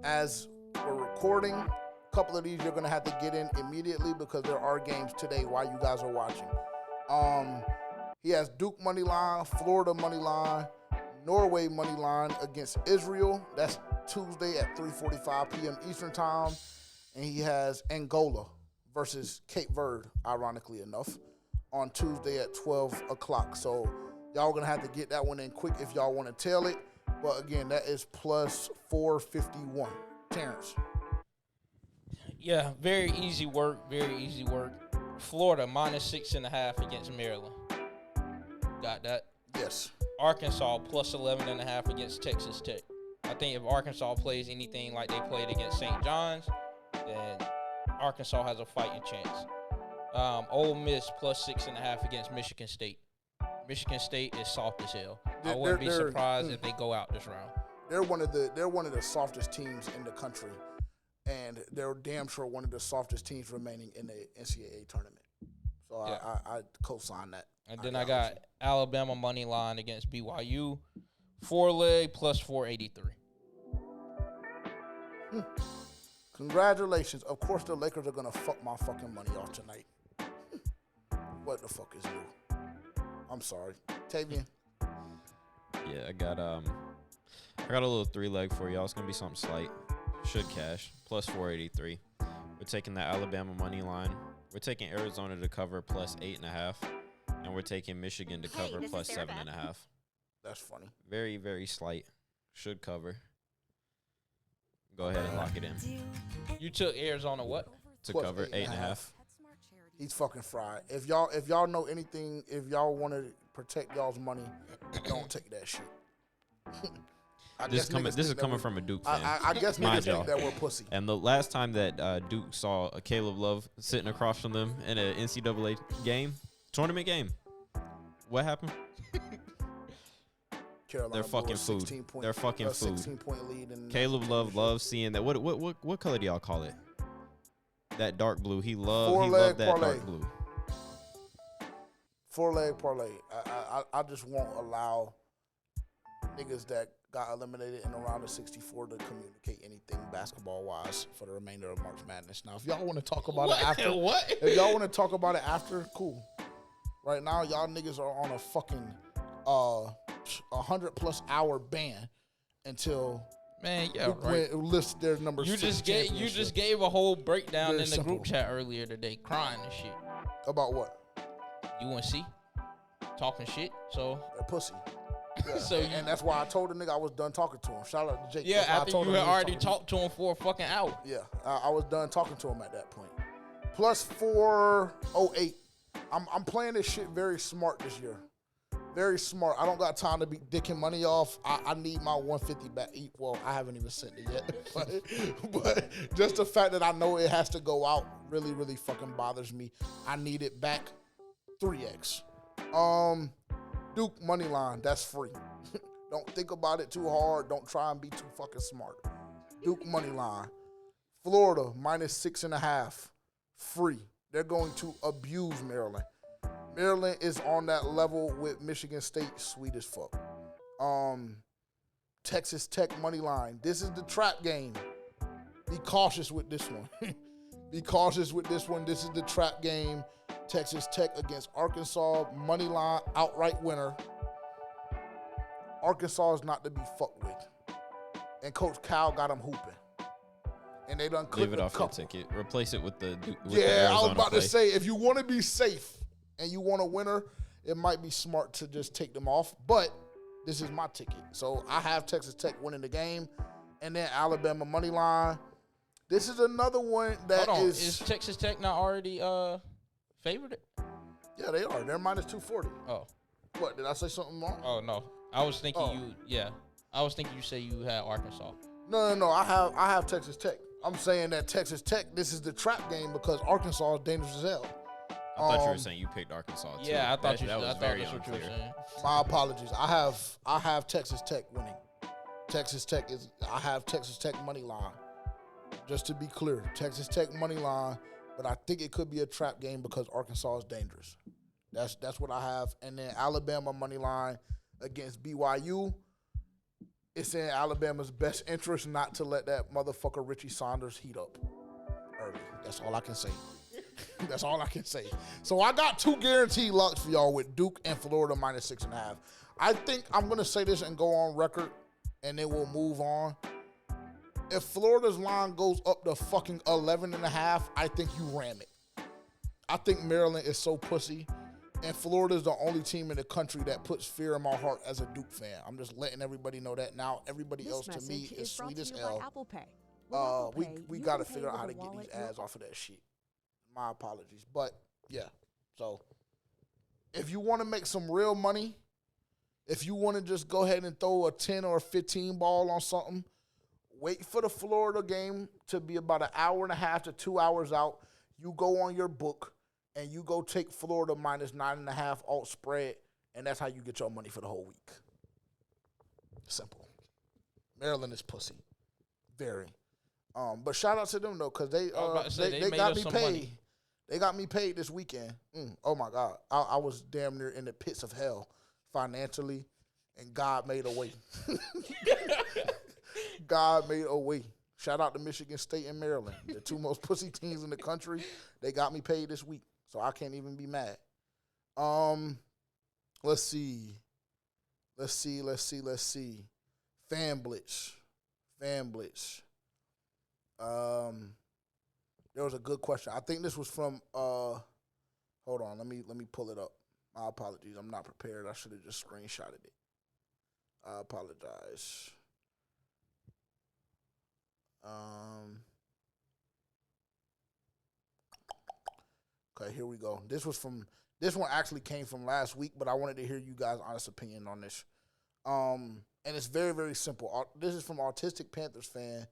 as we're recording. A couple of these you're going to have to get in immediately because there are games today while you guys are watching. He has Duke money line, Florida money line, Norway money line against Israel. That's Tuesday at 3:45 p.m. Eastern time. And he has Angola versus Cape Verde, ironically enough, on Tuesday at 12 o'clock. So y'all going to have to get that one in quick if y'all want to tail it. But again, that is plus 451. Terrence. Yeah, very easy work. Florida minus 6.5 against Maryland. Got that? Yes. Arkansas plus 11.5 against Texas Tech. I think if Arkansas plays anything like they played against St. John's, then Arkansas has a fighting chance. Ole Miss plus 6.5 against Michigan State. Michigan State is soft as hell. I wouldn't be surprised if they go out this round. They're one of the softest teams in the country, and they're damn sure one of the softest teams remaining in the NCAA tournament. So yeah. I co-sign that. And then I got Alabama money line against BYU, 4-leg plus 483. Congratulations. Of course, the Lakers are gonna fuck my fucking money off tonight. What the fuck is new? I'm sorry, Tavian. Yeah, I got a little 3-leg for y'all. It's gonna be something slight. Should cash plus 483. We're taking the Alabama money line. We're taking Arizona to cover plus 8.5, and we're taking Michigan to cover plus 7.5. That's funny. Very, very slight. Should cover. Go ahead and lock it in. You took Arizona what? To Plus cover 8.5. He's fucking fried. If y'all know anything, if y'all want to protect y'all's money, don't take that shit. This is coming from a Duke fan. I guess niggas think that we're pussy. And the last time that Duke saw a Caleb Love sitting across from them in an NCAA tournament game, what happened? Carolina They're fucking food. They're fucking food. 16-point lead. And Caleb Love loves seeing that. What color do y'all call it? That dark blue. He loved that dark blue. 4-leg parlay. I just won't allow niggas that got eliminated in the round of 64 to communicate anything basketball-wise for the remainder of March Madness. Now, if y'all want to talk about it after, if y'all want to talk about it after, cool. Right now, y'all niggas are on a fucking 100+ hour ban until lists their number. You just gave a whole breakdown Very in the simple. group chat earlier today, crying and shit. About what? UNC talking shit. So They're pussy. Yeah. So and that's why I told the nigga I was done talking to him. Shout out to Jake. yeah, That's why I after told you him had he was already talking to talked to him for a fucking hour. Yeah, I was done talking to him at that point. Plus 408. I'm playing this shit very smart this year. Very smart. I don't got time to be dicking money off. I need my 150 back. Well, I haven't even sent it yet. but just the fact that I know it has to go out really, really fucking bothers me. I need it back 3x. Duke money line, that's free. Don't think about it too hard. Don't try and be too fucking smart. Duke money line. Florida -6.5. Free. They're going to abuse Maryland. Maryland is on that level with Michigan State, sweet as fuck. Texas Tech money line. This is the trap game. Be cautious with this one. Be cautious with this one. This is the trap game. Texas Tech against Arkansas. Money line, outright winner. Arkansas is not to be fucked with. And Coach Cal got them hooping. And they done clipped Leave it a off couple. your ticket. Replace it with the Yeah, I was about play. to say, if you want to be safe and you want a winner, it might be smart to just take them off. But this is my ticket. So I have Texas Tech winning the game. And then Alabama money line. This is another one that Hold on, is... is Texas Tech not already favored it? Yeah, they are. They're -240. Oh. What, did I say something wrong? Oh no. I was thinking Oh. I was thinking you say you had Arkansas. No. I have Texas Tech. I'm saying that Texas Tech, this is the trap game because Arkansas is dangerous as hell. I thought you were saying you picked Arkansas too. Yeah, I thought that was very that's what you were unclear. saying. My apologies. I have Texas Tech winning. I have Texas Tech money line. Just to be clear, Texas Tech money line, but I think it could be a trap game because Arkansas is dangerous. That's what I have. And then Alabama money line against BYU. It's in Alabama's best interest not to let that motherfucker Richie Saunders heat up early. That's all I can say. That's all I can say. So I got 2 guaranteed locks for y'all with Duke and Florida -6.5. I think I'm going to say this and go on record, and then we'll move on. If Florida's line goes up to fucking 11.5, I think you ram it. I think Maryland is so pussy. And Florida's the only team in the country that puts fear in my heart as a Duke fan. I'm just letting everybody know that now. Everybody else to me is sweet as hell. We got to figure out how to get these ads off of that shit. My apologies. But, yeah. So, if you want to make some real money, if you want to just go ahead and throw a 10 or a 15 ball on something, wait for the Florida game to be about an hour and a half to 2 hours out. You go on your book. And you go take Florida -9.5 alt spread, and that's how you get your money for the whole week. Simple. Maryland is pussy. Very. But shout out to them, though, because they got me paid. Money. They got me paid this weekend. Oh, my God. I was damn near in the pits of hell financially, and God made a way. God made a way. Shout out to Michigan State and Maryland, the 2 most pussy teams in the country. They got me paid this week. So I can't even be mad. Let's see. Fan Blitz. There was a good question. I think this was from hold on, let me pull it up. My apologies. I'm not prepared. I should have just screenshotted it. I apologize. Okay, here we go. This one actually came from last week, but I wanted to hear you guys' honest opinion on this. And it's very, very simple. This is from Autistic Panthers fan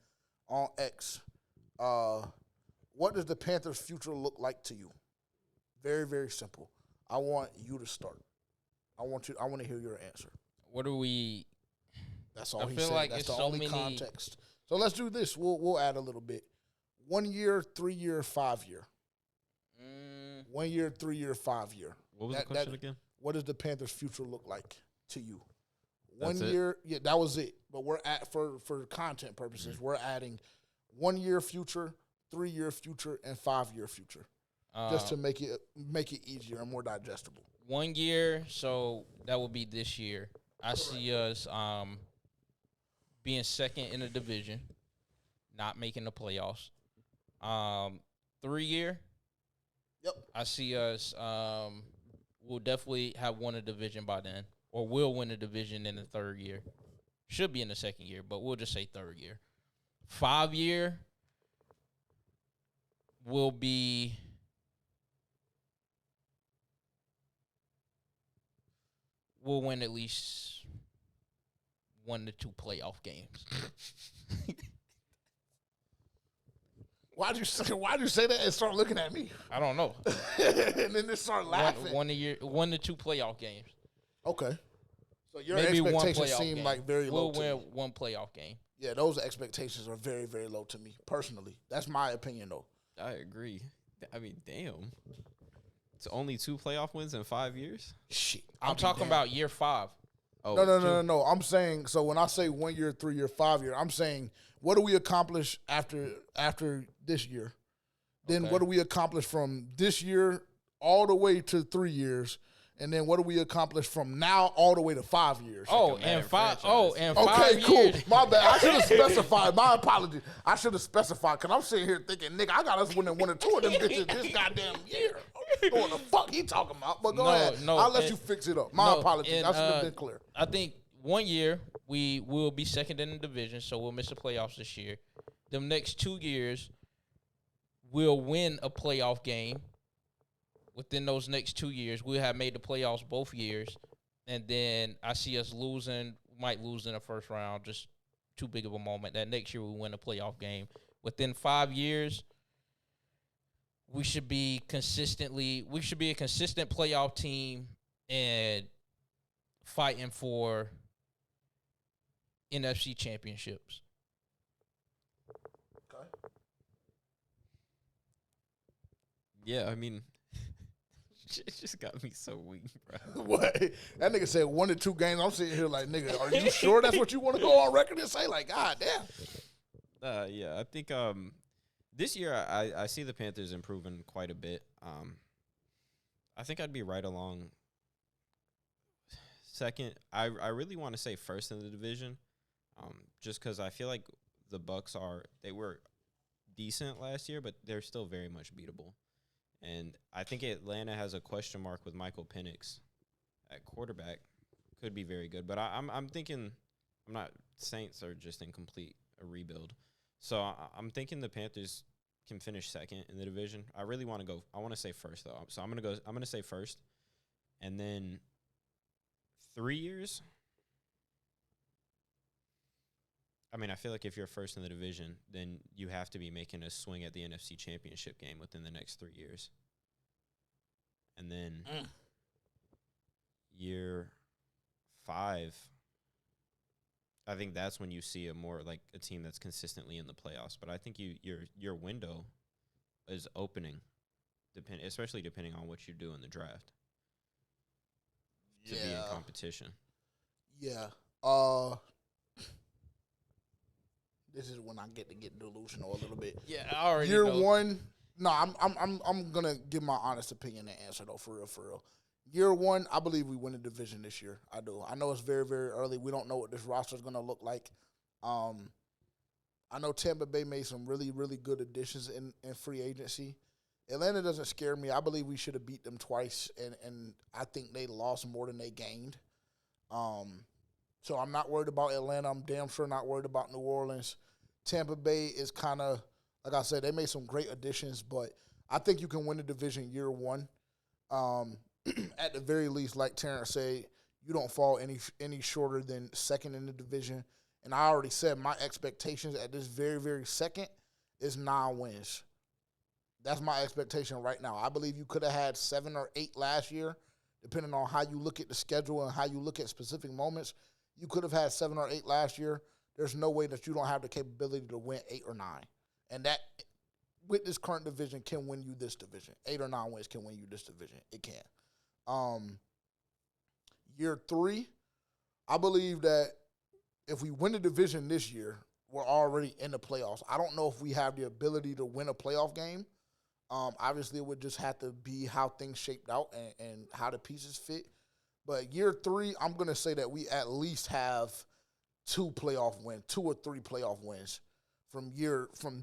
on X. What does the Panthers' future look like to you? Very, very simple. I want you to start. I want to hear your answer. What do we? That's all I he feel said. like That's it's the so only many context. So let's do this. We'll add a little bit. 1 year, 3 year, 5 year. 1 year, 3 year, 5 year. What was the question again? What does the Panthers' future look like to you? 1 year. Yeah, that was it. But we're at for content purposes, we're adding 1 year future, 3 year future, and 5 year future, just to make it easier and more digestible. 1 year, so that would be this year. I see us being second in the division, not making the playoffs. 3 year. Yep. I see us. We'll definitely have won a division by then, or we'll win a division in the 3rd year. Should be in the 2nd year, but we'll just say 3rd year. 5 year will be. We'll win at least 1 to 2 playoff games. Why'd you say that and start looking at me? I don't know. And then they start laughing. 1 to 2 playoff games. Okay. So your Maybe expectations seem like very low. We'll win 1 playoff game. Yeah, those expectations are very, very low to me, personally. That's my opinion, though. I agree. I mean, damn. It's only 2 playoff wins in 5 years? Shit. I'm talking about year 5. Oh, No. I'm saying, so when I say 1 year, 3 year, 5 year, I'm saying, what do we accomplish after this year? Then what do we accomplish from this year all the way to 3 years? And then what do we accomplish from now all the way to 5 years? And 5 Okay, cool. years. My bad. I should have specified. My apology. I should have specified because I'm sitting here thinking, nigga, I got us winning 1 or 2 of them bitches this goddamn year. I don't know what the fuck he talking about. But go ahead. I'll let you fix it up. My apologies. I should have been clear. I think 1 year we will be second in the division, so we'll miss the playoffs this year. The next 2 years we'll win a playoff game. Within those next 2 years, we'll have made the playoffs both years. And then I see us might lose in the first round, just too big of a moment. That next year we win a playoff game. Within 5 years, we should be a consistent playoff team and fighting for NFC championships. Okay. Yeah, I mean, it just got me so weak, bro. What? That nigga said 1 to 2 games. I'm sitting here like, nigga, are you sure that's what you want to go on record and say? Like, God damn. Yeah, I think this year I see the Panthers improving quite a bit. I think I'd be right along second. I really want to say first in the division, just because I feel like the Bucks they were decent last year, but they're still very much beatable. And I think Atlanta has a question mark with Michael Penix at quarterback. Could be very good, but I'm thinking Saints are just in complete a rebuild. So I'm thinking the Panthers can finish second in the division. I really want to go. I want to say first though. So I'm gonna say first, and then 3 years. I mean, I feel like if you're first in the division, then you have to be making a swing at the NFC Championship game within the next 3 years. And then year 5, I think that's when you see a more like a team that's consistently in the playoffs. But I think your window is opening, especially depending on what you do in the draft to be in competition. Yeah. This is when I get delusional a little bit. Yeah, I already Year know. 1, no, I'm gonna give my honest opinion and answer though, for real. Year 1, I believe we win the division this year. I do. I know it's very, very early. We don't know what this roster is gonna look like. I know Tampa Bay made some really, really good additions in free agency. Atlanta doesn't scare me. I believe we should have beat them twice, and I think they lost more than they gained. So I'm not worried about Atlanta. I'm damn sure not worried about New Orleans. Tampa Bay is kind of, like I said, they made some great additions, but I think you can win the division year 1. At the very least, like Terrence said, you don't fall any shorter than second in the division. And I already said my expectations at this very, very second is 9 wins. That's my expectation right now. I believe you could have had 7 or 8 last year, depending on how you look at the schedule and how you look at specific moments. You could have had 7 or 8 last year. There's no way that you don't have the capability to win 8 or 9. And that, with this current division, can win you this division. 8 or 9 wins can win you this division. It can. Year 3, I believe that if we win the division this year, we're already in the playoffs. I don't know if we have the ability to win a playoff game. Obviously, it would just have to be how things shaped out and how the pieces fit. But year 3, I'm going to say that we at least have 2 or 3 playoff wins. From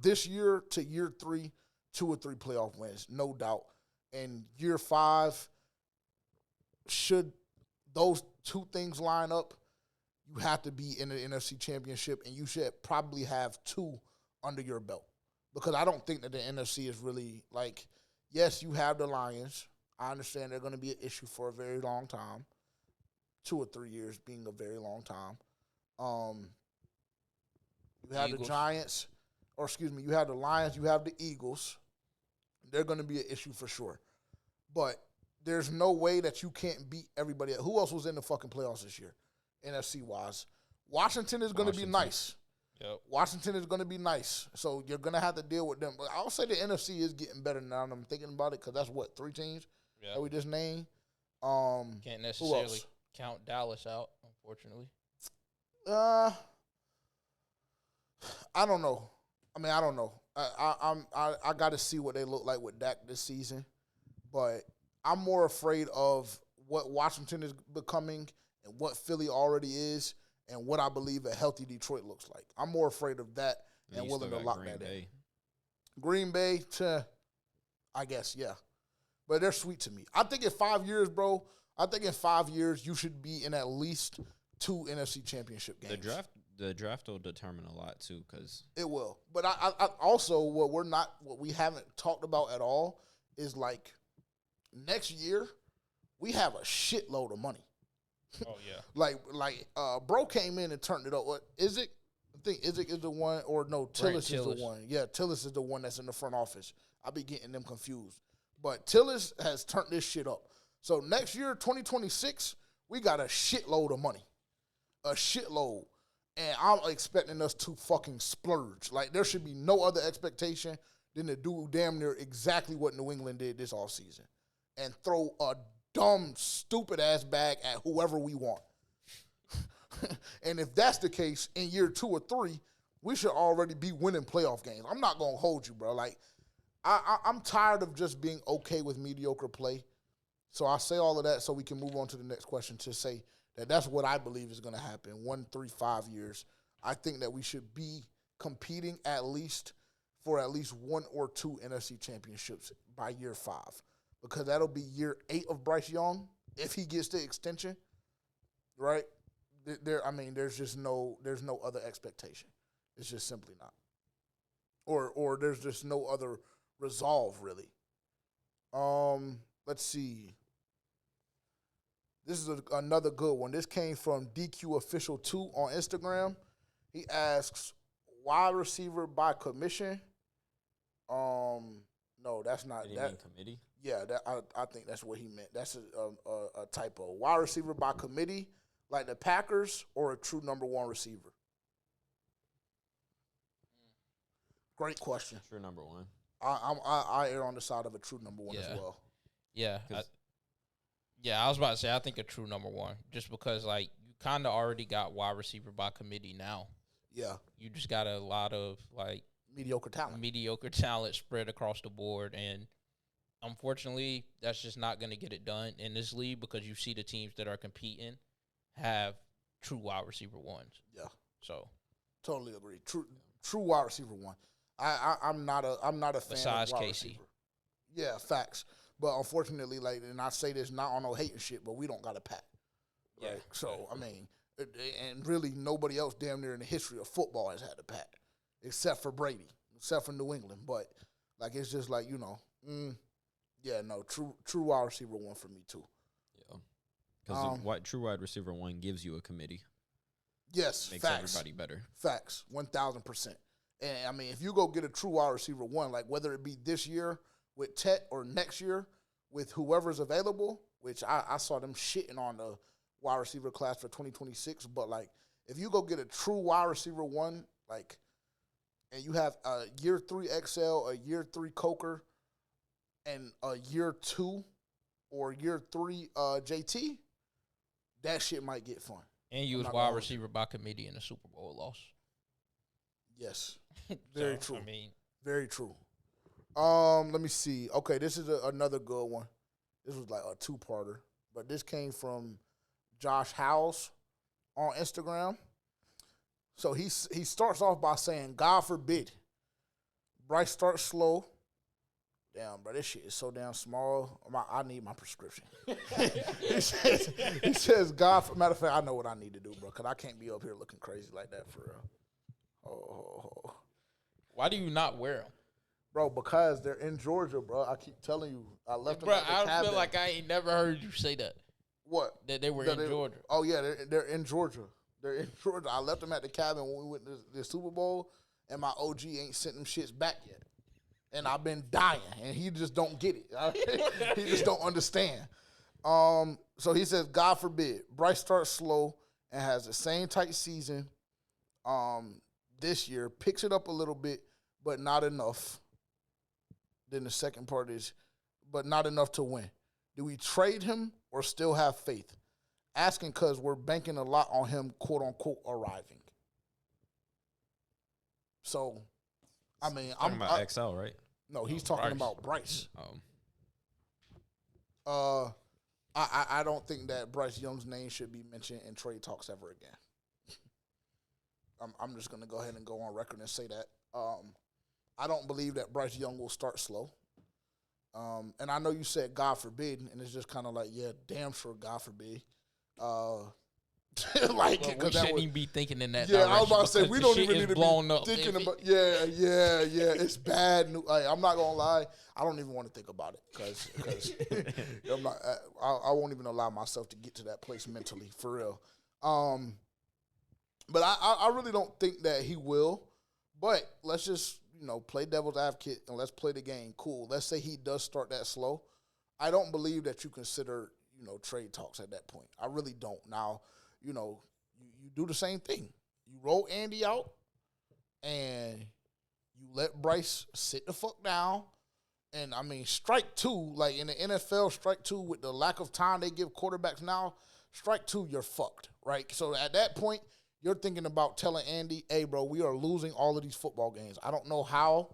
this year to year 3, 2 or 3 playoff wins, no doubt. And year 5, should those 2 things line up, you have to be in the NFC Championship, and you should probably have 2 under your belt. Because I don't think that the NFC is really, like, yes, you have the Lions. I understand they're going to be an issue for a very long time. 2 or 3 years being a very long time. You have the Giants, you have the Lions, you have the Eagles. They're going to be an issue for sure. But there's no way that you can't beat everybody. Who else was in the fucking playoffs this year, NFC-wise? Washington is going to be nice. Yep. Washington is going to be nice. So you're going to have to deal with them. But I'll say the NFC is getting better now that I'm thinking about it, because that's, 3 teams that we just named? Can't necessarily count Dallas out, unfortunately. I don't know. I don't know. I got to see what they look like with Dak this season, but I'm more afraid of what Washington is becoming and what Philly already is, and what I believe a healthy Detroit looks like. I'm more afraid of that and willing to lock that in. Green Bay, I guess, yeah, but they're sweet to me. I think in 5 years, bro. You should be in at least 2 NFC Championship games. The draft will determine a lot too, because it will. But I also what we haven't talked about at all is, like, next year we have a shitload of money. Oh yeah. like bro came in and turned it up. What is it? I think Izek is the one, or no, Tillis is the one. Yeah, Tillis is the one that's in the front office. I be getting them confused. But Tillis has turned this shit up. So next year, 2026, we got a shitload of money. A shitload. And I'm expecting us to fucking splurge. Like, there should be no other expectation than to do damn near exactly what New England did this offseason and throw a dumb, stupid-ass bag at whoever we want. And if that's the case, in year 2 or 3, we should already be winning playoff games. I'm not going to hold you, bro. Like, I'm tired of just being okay with mediocre play. So I say all of that so we can move on to the next question to say that that's what I believe is going to happen 1, 3, 5 years. I think that we should be competing at least for at least 1 or 2 NFC championships by year 5, because that'll be year 8 of Bryce Young if he gets the extension, right? There's no other expectation. It's just simply not, or there's just no other resolve really. Let's see. This is another good one. This came from DQ Official 2 on Instagram. He asks, wide receiver by commission? No, that's not. Did he mean committee? Yeah, I think that's what he meant. That's a typo. Wide receiver by committee, like the Packers, or a true number 1 receiver? Great question. True number 1. I err on the side of a true number 1 as well. Yeah. I was about to say, I think a true number 1, just because, like, you kind of already got wide receiver by committee now. Yeah. You just got a lot of, like, mediocre talent spread across the board, and unfortunately, that's just not going to get it done in this league, because you see the teams that are competing have true wide receiver 1s. Yeah. So totally agree. True wide receiver 1. I'm not a fan besides of wide Casey. receiver. Yeah, facts. But unfortunately, like, and I say this not on no hating shit, but we don't got a Pat. Right? Yeah. So, and really nobody else damn near in the history of football has had a Pat, except for Brady, except for New England. But, like, it's just like, true wide receiver 1 for me too. Yeah. Because true wide receiver 1 gives you a committee. Yes, makes facts. everybody better. Facts, 1,000%. And, if you go get a true wide receiver 1, like, whether it be this year with Tet or next year with whoever's available, which I saw them shitting on the wide receiver class for 2026, but, like, if you go get a true wide receiver 1, like, and you have a year 3 XL, a year 3 Coker, and a year 2 or year 3 JT, that shit might get fun. And you was wide receiver by committee in the Super Bowl loss. Yes. Very true. I mean, very true. Let me see. Okay, this is another good one. This was like a two-parter, but this came from Josh Howes on Instagram. So he starts off by saying, "God forbid, Bryce starts slow." Damn, bro, this shit is so damn small. I need my prescription. he says, matter of fact, I know what I need to do, bro, because I can't be up here looking crazy like that for real. Oh. Why do you not wear them? Bro, because they're in Georgia, bro. I keep telling you. I left them bro, at the I cabin. feel like I ain't never heard you say that. What? That they were in Georgia. Oh, yeah, they're in Georgia. They're in Georgia. I left them at the cabin when we went to the Super Bowl, and my OG ain't sent them shits back yet. And I've been dying, and he just don't get it. He just don't understand. So he says, God forbid, Bryce starts slow and has the same tight season this year, picks it up a little bit, but not enough. Then the second part is, but not enough to win. Do we trade him or still have faith? Asking because we're banking a lot on him, quote unquote, arriving. So, I mean, talking about XL, right? No, he's talking about Bryce. Oh. I don't think that Bryce Young's name should be mentioned in trade talks ever again. I'm just gonna go ahead and go on record and say that. I don't believe that Bryce Young will start slow. And I know you said God forbid, and it's just kind of like, yeah, damn sure God forbid. Like, well, we shouldn't even be thinking in that direction. I was about to say, we don't even need to be up, thinking about, yeah, it's bad news. Like, I'm not going to lie, I don't even want to think about it, because I'm not, I won't even allow myself to get to that place mentally, for real. But I really don't think that he will, but let's just, play devil's advocate, and let's play the game cool. Let's say he does start that slow. I don't believe that you consider, trade talks at that point. I really don't. Now, you do the same thing. You roll Andy out, and you let Bryce sit the fuck down. And, I mean, strike two, like in the NFL, strike two with the lack of time they give quarterbacks now, strike two, you're fucked, right? So at that point, you're thinking about telling Andy, hey, bro, we are losing all of these football games. I don't know how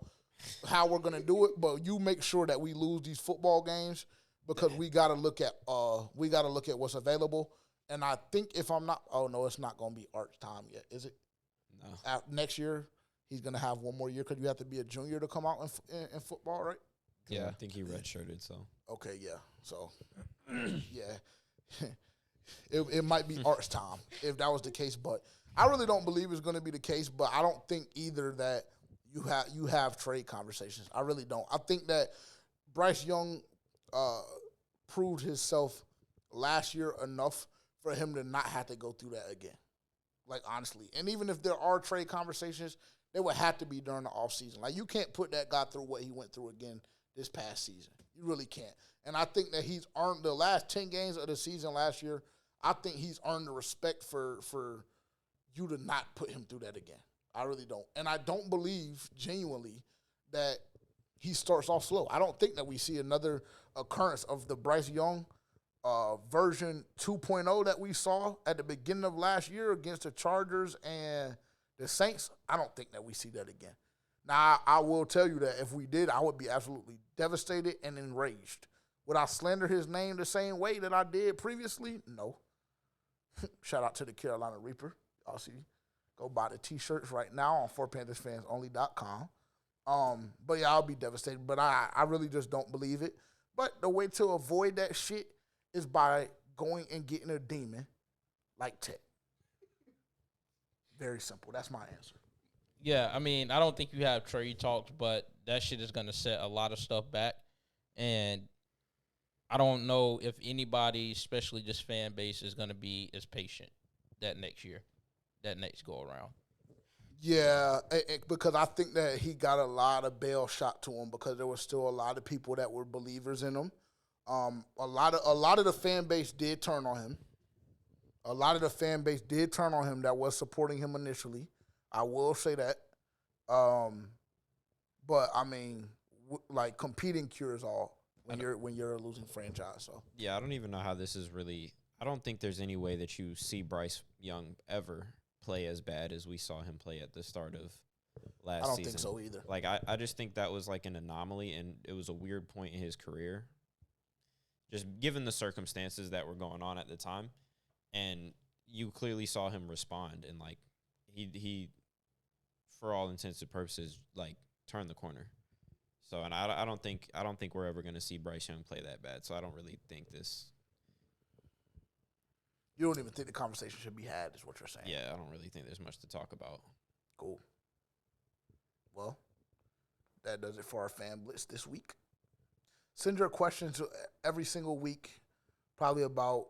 we're going to do it, but you make sure that we lose these football games because we got to look at what's available. And I think if I'm not, it's not going to be Art's time yet, is it? No. Next year, he's going to have one more year because you have to be a junior to come out in football, right? Yeah, I think he redshirted, so. Okay, yeah. So, yeah. It might be Art's time if that was the case, but I really don't believe it's going to be the case, but I don't think either that you have trade conversations. I really don't. I think that Bryce Young proved himself last year enough for him to not have to go through that again, like, honestly. And even if there are trade conversations, they would have to be during the offseason. Like, you can't put that guy through what he went through again this past season. You really can't. And I think that he's earned the last 10 games of the season last year. I think he's earned the respect for you to not put him through that again. I really don't. And I don't believe genuinely that he starts off slow. I don't think that we see another occurrence of the Bryce Young version 2.0 that we saw at the beginning of last year against the Chargers and the Saints. I don't think that we see that again. Now, I will tell you that if we did, I would be absolutely devastated and enraged. Would I slander his name the same way that I did previously? No. Shout out to the Carolina Reaper. Y'all see, go buy the T-shirts right now on 4panthersfansonly.com. But, yeah, I'll be devastated. But I really just don't believe it. But the way to avoid that shit is by going and getting a demon like Tech. Very simple. That's my answer. Yeah, I mean, I don't think you have trade talks, but that shit is going to set a lot of stuff back. And I don't know if anybody, especially this fan base, is going to be as patient that next year, that next go around. Yeah, because I think that he got a lot of bail shot to him because there was still a lot of people that were believers in him. A lot of the fan base did turn on him. A lot of the fan base did turn on him that was supporting him initially. I will say that. But I mean, like, competing cures all when you're a losing franchise. So yeah, I don't even know how this is really. I don't think there's any way that you see Bryce Young ever play as bad as we saw him play at the start of last season. I don't think so either. Like, I just think that was like an anomaly, and it was a weird point in his career, just given the circumstances that were going on at the time. And you clearly saw him respond, and like he for all intents and purposes, like, turned the corner. So, and I don't think we're ever going to see Bryce Young play that bad. So I don't really think this. You don't even think the conversation should be had, is what you're saying. Yeah, I don't really think there's much to talk about. Cool. Well, that does it for our fan blitz this week. Send your questions every single week, probably about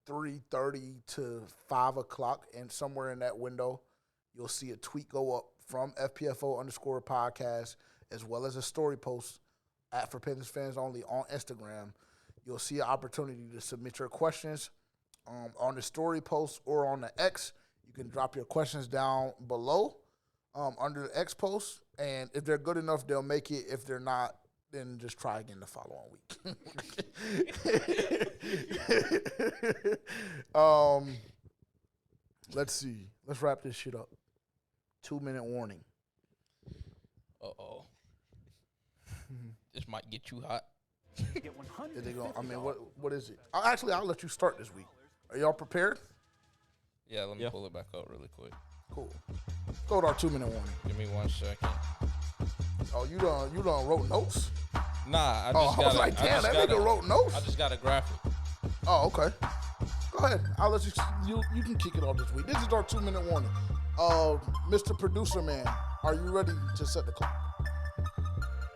3:30 to 5 o'clock, and somewhere in that window, you'll see a tweet go up from FPFO_podcast, as well as a story post at For Panthers Fans Only on Instagram. You'll see an opportunity to submit your questions on the story post or on the X. You can drop your questions down below under the X post, and if they're good enough, they'll make it. If they're not, then just try again the following week. Let's see. Let's wrap this shit up. 2-minute warning. Uh-oh. This might get you hot. Is they gonna, I mean, what is it? Actually, I'll let you start this week. Are y'all prepared? Yeah, let me pull it back up really quick. Cool. Go to our 2-minute warning. Give me 1 second. Oh, you done wrote notes? Nah, I I was like, damn, that nigga wrote notes. I just got a graphic. Oh, okay. Go ahead. I'll let you can kick it off this week. This is our 2-minute warning. Mr. Producer Man, are you ready to set the clock?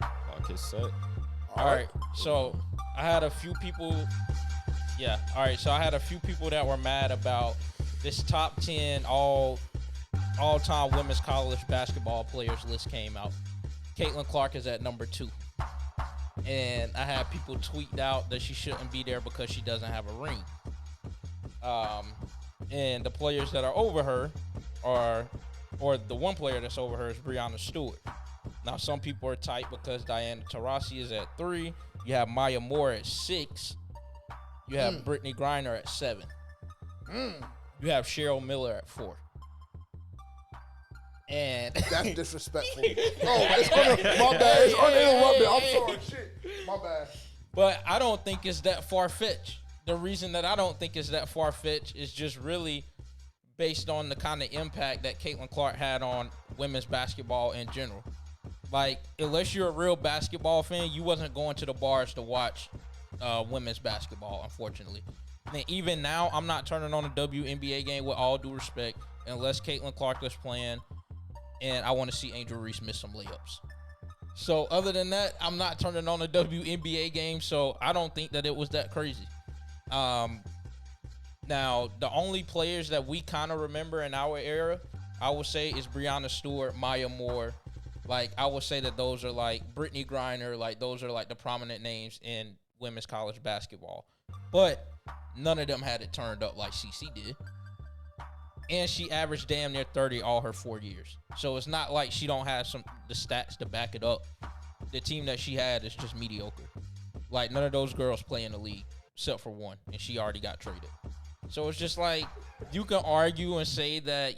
Clock is set. All right. So I had a few people. Yeah. All right. So I had a few people that were mad about this top 10 all-time women's college basketball players list came out. Caitlin Clark is at number 2. And I had people tweet out that she shouldn't be there because she doesn't have a ring. And the players that are over her or the one player that's over her is Breanna Stewart. Now, some people are tight because Diana Taurasi is at 3. You have Maya Moore at 6. You have Brittany Griner at 7. You have Cheryl Miller at 4. And that's disrespectful. My bad. It's uninterrupted. I'm sorry. Shit. My bad. But I don't think it's that far-fetched. The reason that I don't think it's that far-fetched is just really based on the kind of impact that Caitlin Clark had on women's basketball in general. Like, unless you're a real basketball fan, you wasn't going to the bars to watch women's basketball, unfortunately. And even now, I'm not turning on a WNBA game, with all due respect, unless Caitlin Clark is playing and I want to see Angel Reese miss some layups. So other than that, I'm not turning on a WNBA game, so I don't think that it was that crazy. Now, the only players that we kind of remember in our era, I would say, is Breanna Stewart, Maya Moore. Like, I would say that those are like Brittany Griner, like those are like the prominent names in women's college basketball. But none of them had it turned up like CC did. And she averaged damn near 30 all her 4 years. So it's not like she don't have the stats to back it up. The team that she had is just mediocre. Like, none of those girls play in the league except for one, and she already got traded. So it's just like, you can argue and say that,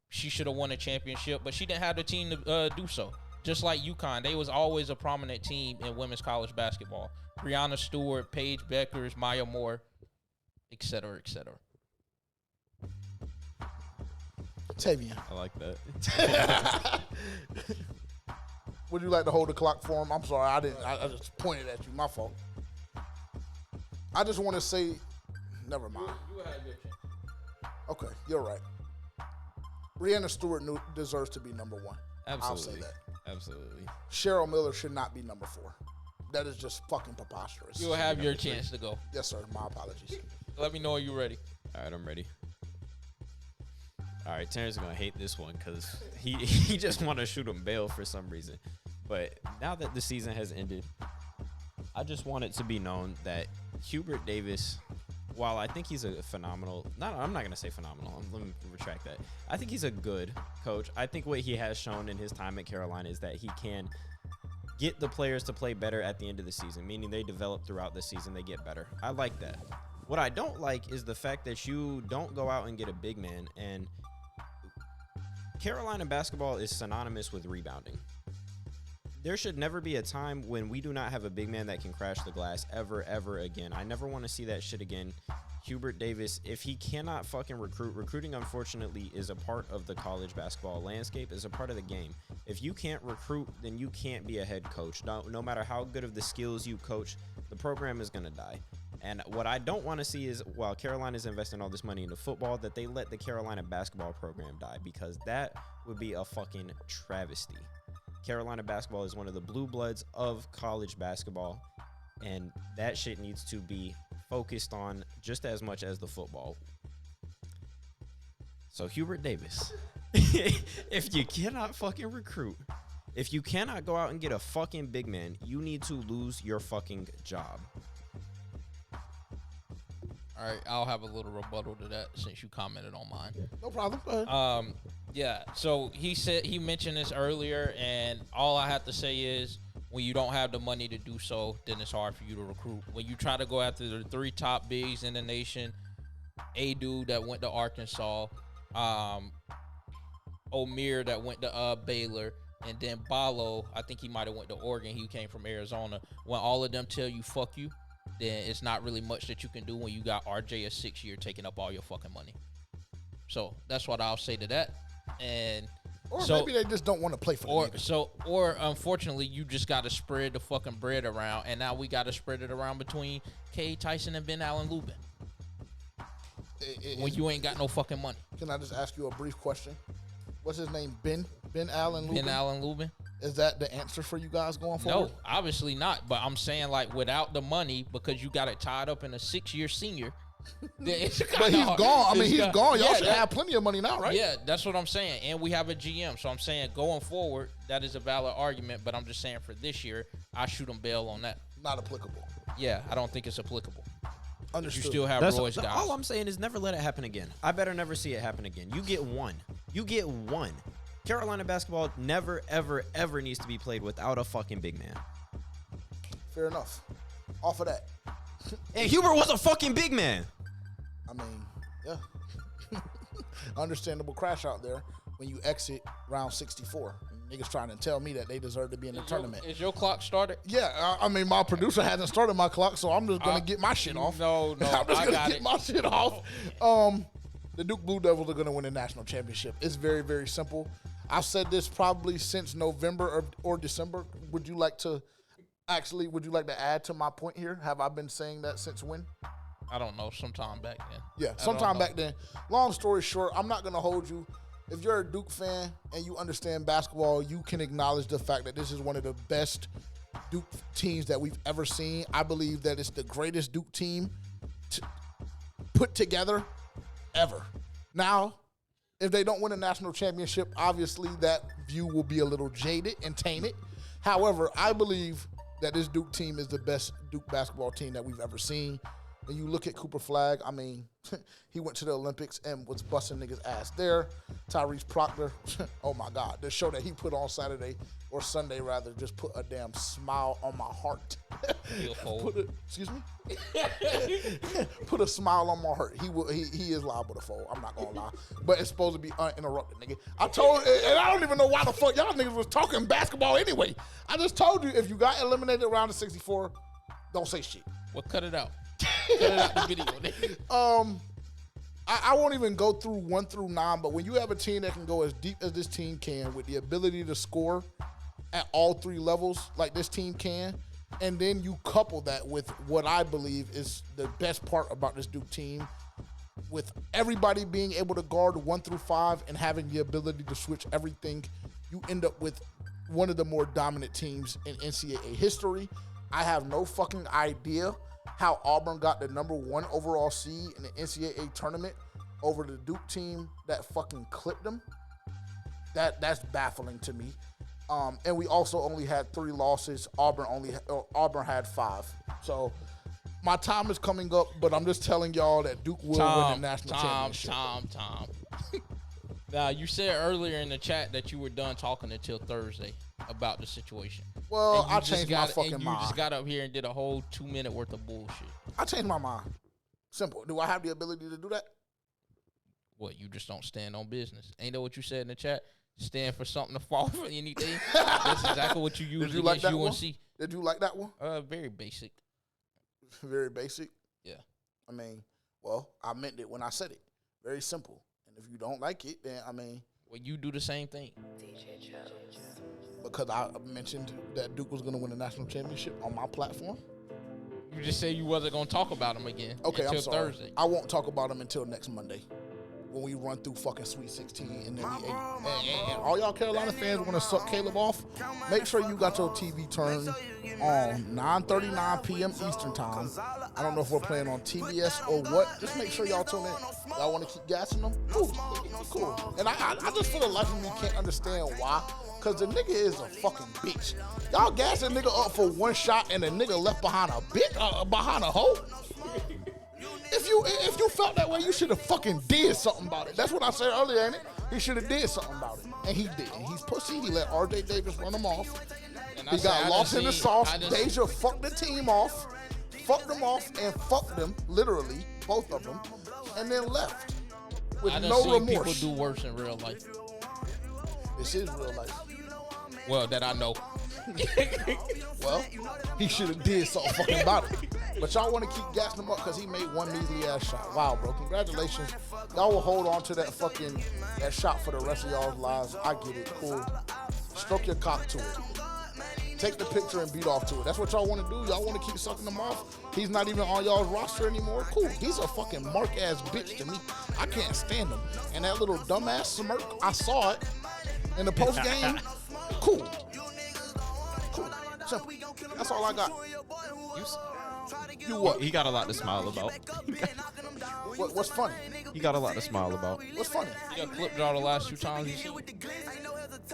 she should have won a championship, but she didn't have the team to do so. Just like UConn, they was always a prominent team in women's college basketball. Breanna Stewart, Paige Beckers, Maya Moore, et cetera, et cetera. Tavian. I like that. Would you like to hold the clock for him? I'm sorry, I just pointed at you. My fault. I just want to say, never mind. You have your chance. Okay, you're right. Breanna Stewart deserves to be number 1. Absolutely. I'll say that. Absolutely. Cheryl Miller should not be number 4. That is just fucking preposterous. You'll have your chance to go. Yes, sir. My apologies. Let me know when you're ready. All right, I'm ready. All right, Terrence is going to hate this one because he just want to shoot him bail for some reason. But now that the season has ended, I just want it to be known that Hubert Davis, while I think he's a phenomenal – I'm not going to say phenomenal. Let me retract that. I think he's a good coach. I think what he has shown in his time at Carolina is that he can get the players to play better at the end of the season, meaning they develop throughout the season. They get better. I like that. What I don't like is the fact that you don't go out and get a big man. And Carolina basketball is synonymous with rebounding. There should never be a time when we do not have a big man that can crash the glass ever again. I never want to see that shit again. Hubert Davis, if he cannot fucking recruiting unfortunately is a part of the college basketball landscape, is a part of the game. If you can't recruit, then you can't be a head coach. No matter how good of the skills you coach, the program is going to die. And what I don't want to see is, while Carolina's investing all this money into football, that they let the Carolina basketball program die, because that would be a fucking travesty. Carolina basketball is one of the blue bloods of college basketball, and that shit needs to be focused on just as much as the football. So Hubert Davis, if you cannot fucking recruit, if you cannot go out and get a fucking big man, you need to lose your fucking job. All right, I'll have a little rebuttal to that since you commented on mine. No problem. Go ahead. Yeah, so he mentioned this earlier, and all I have to say is, when you don't have the money to do so, then it's hard for you to recruit. When you try to go after the 3 top bigs in the nation, a dude that went to Arkansas, Omier that went to Baylor, and then Ballo, I think he might have went to Oregon. He came from Arizona. When all of them tell you fuck you, then it's not really much that you can do when you got RJ a 6-year taking up all your fucking money. So that's what I'll say to that. And or maybe they just don't want to play for them. Or unfortunately, you just got to spread the fucking bread around, and now we got to spread it around between K. Tyson and Ben Allen Lubin. When you ain't got no fucking money. Can I just ask you a brief question? What's his name? Ben Allen Lubin? Ben Allen Lubin. Is that the answer for you guys going forward? No, obviously not. But I'm saying, like, without the money, because you got it tied up in a 6-year senior. But he's gone. I mean, he's gone. Y'all should have plenty of money now, right? Yeah, that's what I'm saying. And we have a GM. So I'm saying going forward, that is a valid argument. But I'm just saying for this year, I shoot him bail on that. Not applicable. Yeah, I don't think it's applicable. Understood. You still have Roy's guys. All I'm saying is never let it happen again. I better never see it happen again. You get one. You get one. Carolina basketball never, ever needs to be played without a fucking big man. Fair enough. Off of that. And Hubert was a fucking big man. I mean, yeah. Understandable crash out there when you exit round 64. Niggas trying to tell me that they deserve to be in the tournament. Is your clock started? Yeah, I mean, my producer hasn't started my clock, so I'm just going to get my shit off. No, I'm just going to get my shit off. The Duke Blue Devils are going to win the national championship. It's very, very simple. I've said this probably since November or December. Would you like to add to my point here? Have I been saying that since when? I don't know. Sometime back then. Yeah, sometime back then. Long story short, I'm not going to hold you. If you're a Duke fan and you understand basketball, you can acknowledge the fact that this is one of the best Duke teams that we've ever seen. I believe that it's the greatest Duke team put together ever. Now, if they don't win a national championship, obviously that view will be a little jaded and tainted. However, I believe that this Duke team is the best Duke basketball team that we've ever seen. When you look at Cooper Flagg, I mean, he went to the Olympics and was busting niggas' ass there. Tyrese Proctor, oh my God, the show that he put on Saturday or Sunday rather just put a damn smile on my heart. Excuse me? Put a smile on my heart. He is liable to fold. I'm not gonna lie, but it's supposed to be uninterrupted, nigga. I told, and I don't even know why the fuck y'all niggas was talking basketball anyway. I just told you if you got eliminated around the 64, don't say shit. Well, cut it out. Cut it out the video, nigga. I won't even go through 1 through 9, but when you have a team that can go as deep as this team can with the ability to score at all 3 levels like this team can, and then you couple that with what I believe is the best part about this Duke team, with everybody being able to guard 1 through 5 and having the ability to switch everything, you end up with one of the more dominant teams in NCAA history. I have no fucking idea how Auburn got the number 1 overall seed in the NCAA tournament over the Duke team that fucking clipped them. That's baffling to me. And we also only had 3 losses. Auburn had 5. So my time is coming up, but I'm just telling y'all that Duke will win the national championship. Tom. Now, you said earlier in the chat that you were done talking until Thursday about the situation. Well, I changed my fucking mind. You just got up here and did a whole 2-minute worth of bullshit. I changed my mind. Simple. Do I have the ability to do that? What, you just don't stand on business? Ain't that what you said in the chat? Stand for something to fall for anything. That's exactly what you use Did you like against that one? UNC. Did you like that one? Very basic. Very basic. Yeah. I mean, well, I meant it when I said it. Very simple. And if you don't like it, then I mean, well, you do the same thing. Because I mentioned that Duke was going to win the national championship on my platform. You just said you wasn't going to talk about him again. Okay, until I'm sorry. Thursday. I won't talk about him until next Monday, when we run through fucking Sweet 16 and then we and all y'all Carolina fans want to suck Caleb off. Make sure you got your TV turned on 9:39 p.m. Eastern time. I don't know if we're playing on TBS or what. Just make sure y'all tune in. Y'all want to keep gassing them? Cool. And I just for the life of me can't understand why. Because the nigga is a fucking bitch. Y'all gas a nigga up for one shot and the nigga left behind a hole. If you felt that way, you should have fucking did something about it. That's what I said earlier, ain't it? He should have did something about it. And he didn't. He's pussy. He let RJ Davis run him off. He got lost in the sauce. Deja fucked the team off. Fucked them off and fucked them, literally, both of them, and then left with no remorse. People do worse in real life. This is real life. Well, that I know. Well, he should have did something fucking about it. But y'all want to keep gassing him up because he made one measly ass shot. Wow, bro. Congratulations. Y'all will hold on to that shot for the rest of y'all's lives. I get it. Cool. Stroke your cock to it. Take the picture and beat off to it. That's what y'all want to do. Y'all want to keep sucking him off. He's not even on y'all's roster anymore. Cool. He's a fucking mark ass bitch to me. I can't stand him. And that little dumbass smirk, I saw it in the post game. Cool. Simple. That's all I got. You what? He got a lot to smile about. What's funny? He got a lot to smile about. What's funny? He got clipped all the last 2 times he's seen.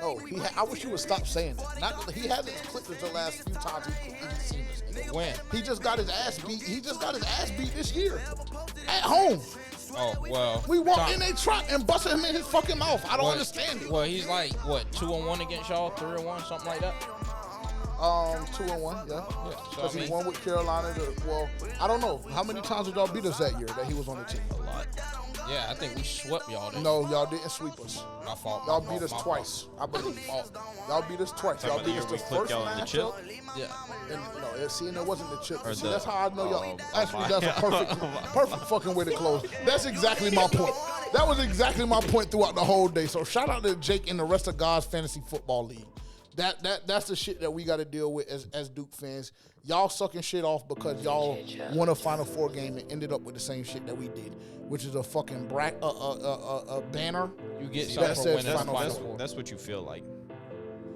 Oh, I wish you would stop saying that. He hasn't clipped us the last few times he's seen us. When? He just got his ass beat. He just got his ass beat this year. At home. Oh, well. We walked in a truck and busted him in his fucking mouth. I don't understand it. Well, he's like, what, 2-1 against y'all? 3-1, something like that? 2-1, yeah. Because he won with Carolina. I don't know. How many times did y'all beat us that year that he was on the team? A lot. Yeah, I think we swept y'all then. No, y'all didn't sweep us. My fault. Y'all beat us twice, I believe. Y'all beat us twice. Y'all beat us the first matchup. Yeah. And it wasn't the chip. See, that's how I know y'all. Actually, that's a perfect fucking way to close. That's exactly my point. That was exactly my point throughout the whole day. So shout out to Jake and the rest of God's Fantasy Football League. That's the shit that we got to deal with as Duke fans. Y'all sucking shit off because y'all won a Final Four game and ended up with the same shit that we did, which is a fucking banner. You get that says Final Four. That's what you feel like.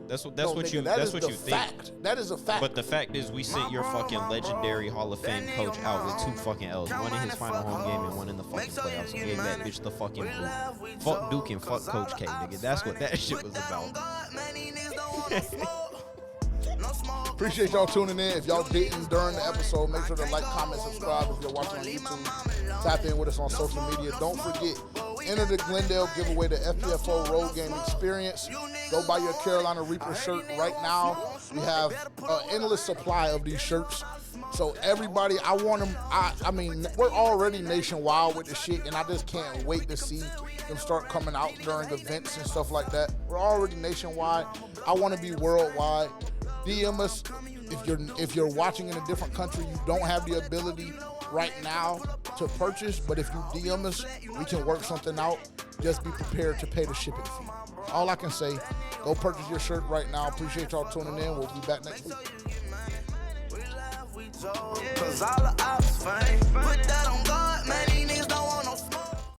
That's what you think. That is a fact. But the fact is, we sent your fucking legendary Hall of Fame coach out with 2 fucking L's, one in his final home game and one in the fucking playoffs. And gave that bitch the fucking boot. Fuck Duke and fuck Coach K, nigga. That's what that shit was about. Appreciate y'all tuning in. If y'all didn't during the episode, make sure to like, comment, subscribe. If you're watching on YouTube, tap in with us on social media. Don't forget, enter the Glendale giveaway, the FPFO Road Game Experience. Go buy your Carolina Reaper shirt right now. We have an endless supply of these shirts. So everybody, I want them. I mean, we're already nationwide with the shit, and I just can't wait to see them start coming out during events and stuff like that. We're already nationwide. I want to be worldwide. DM us if you're watching in a different country. You don't have the ability right now to purchase, but if you DM us, we can work something out. Just be prepared to pay the shipping fee. All I can say, go purchase your shirt right now. Appreciate y'all tuning in. We'll be back next week. Cause all the ops fame, put that on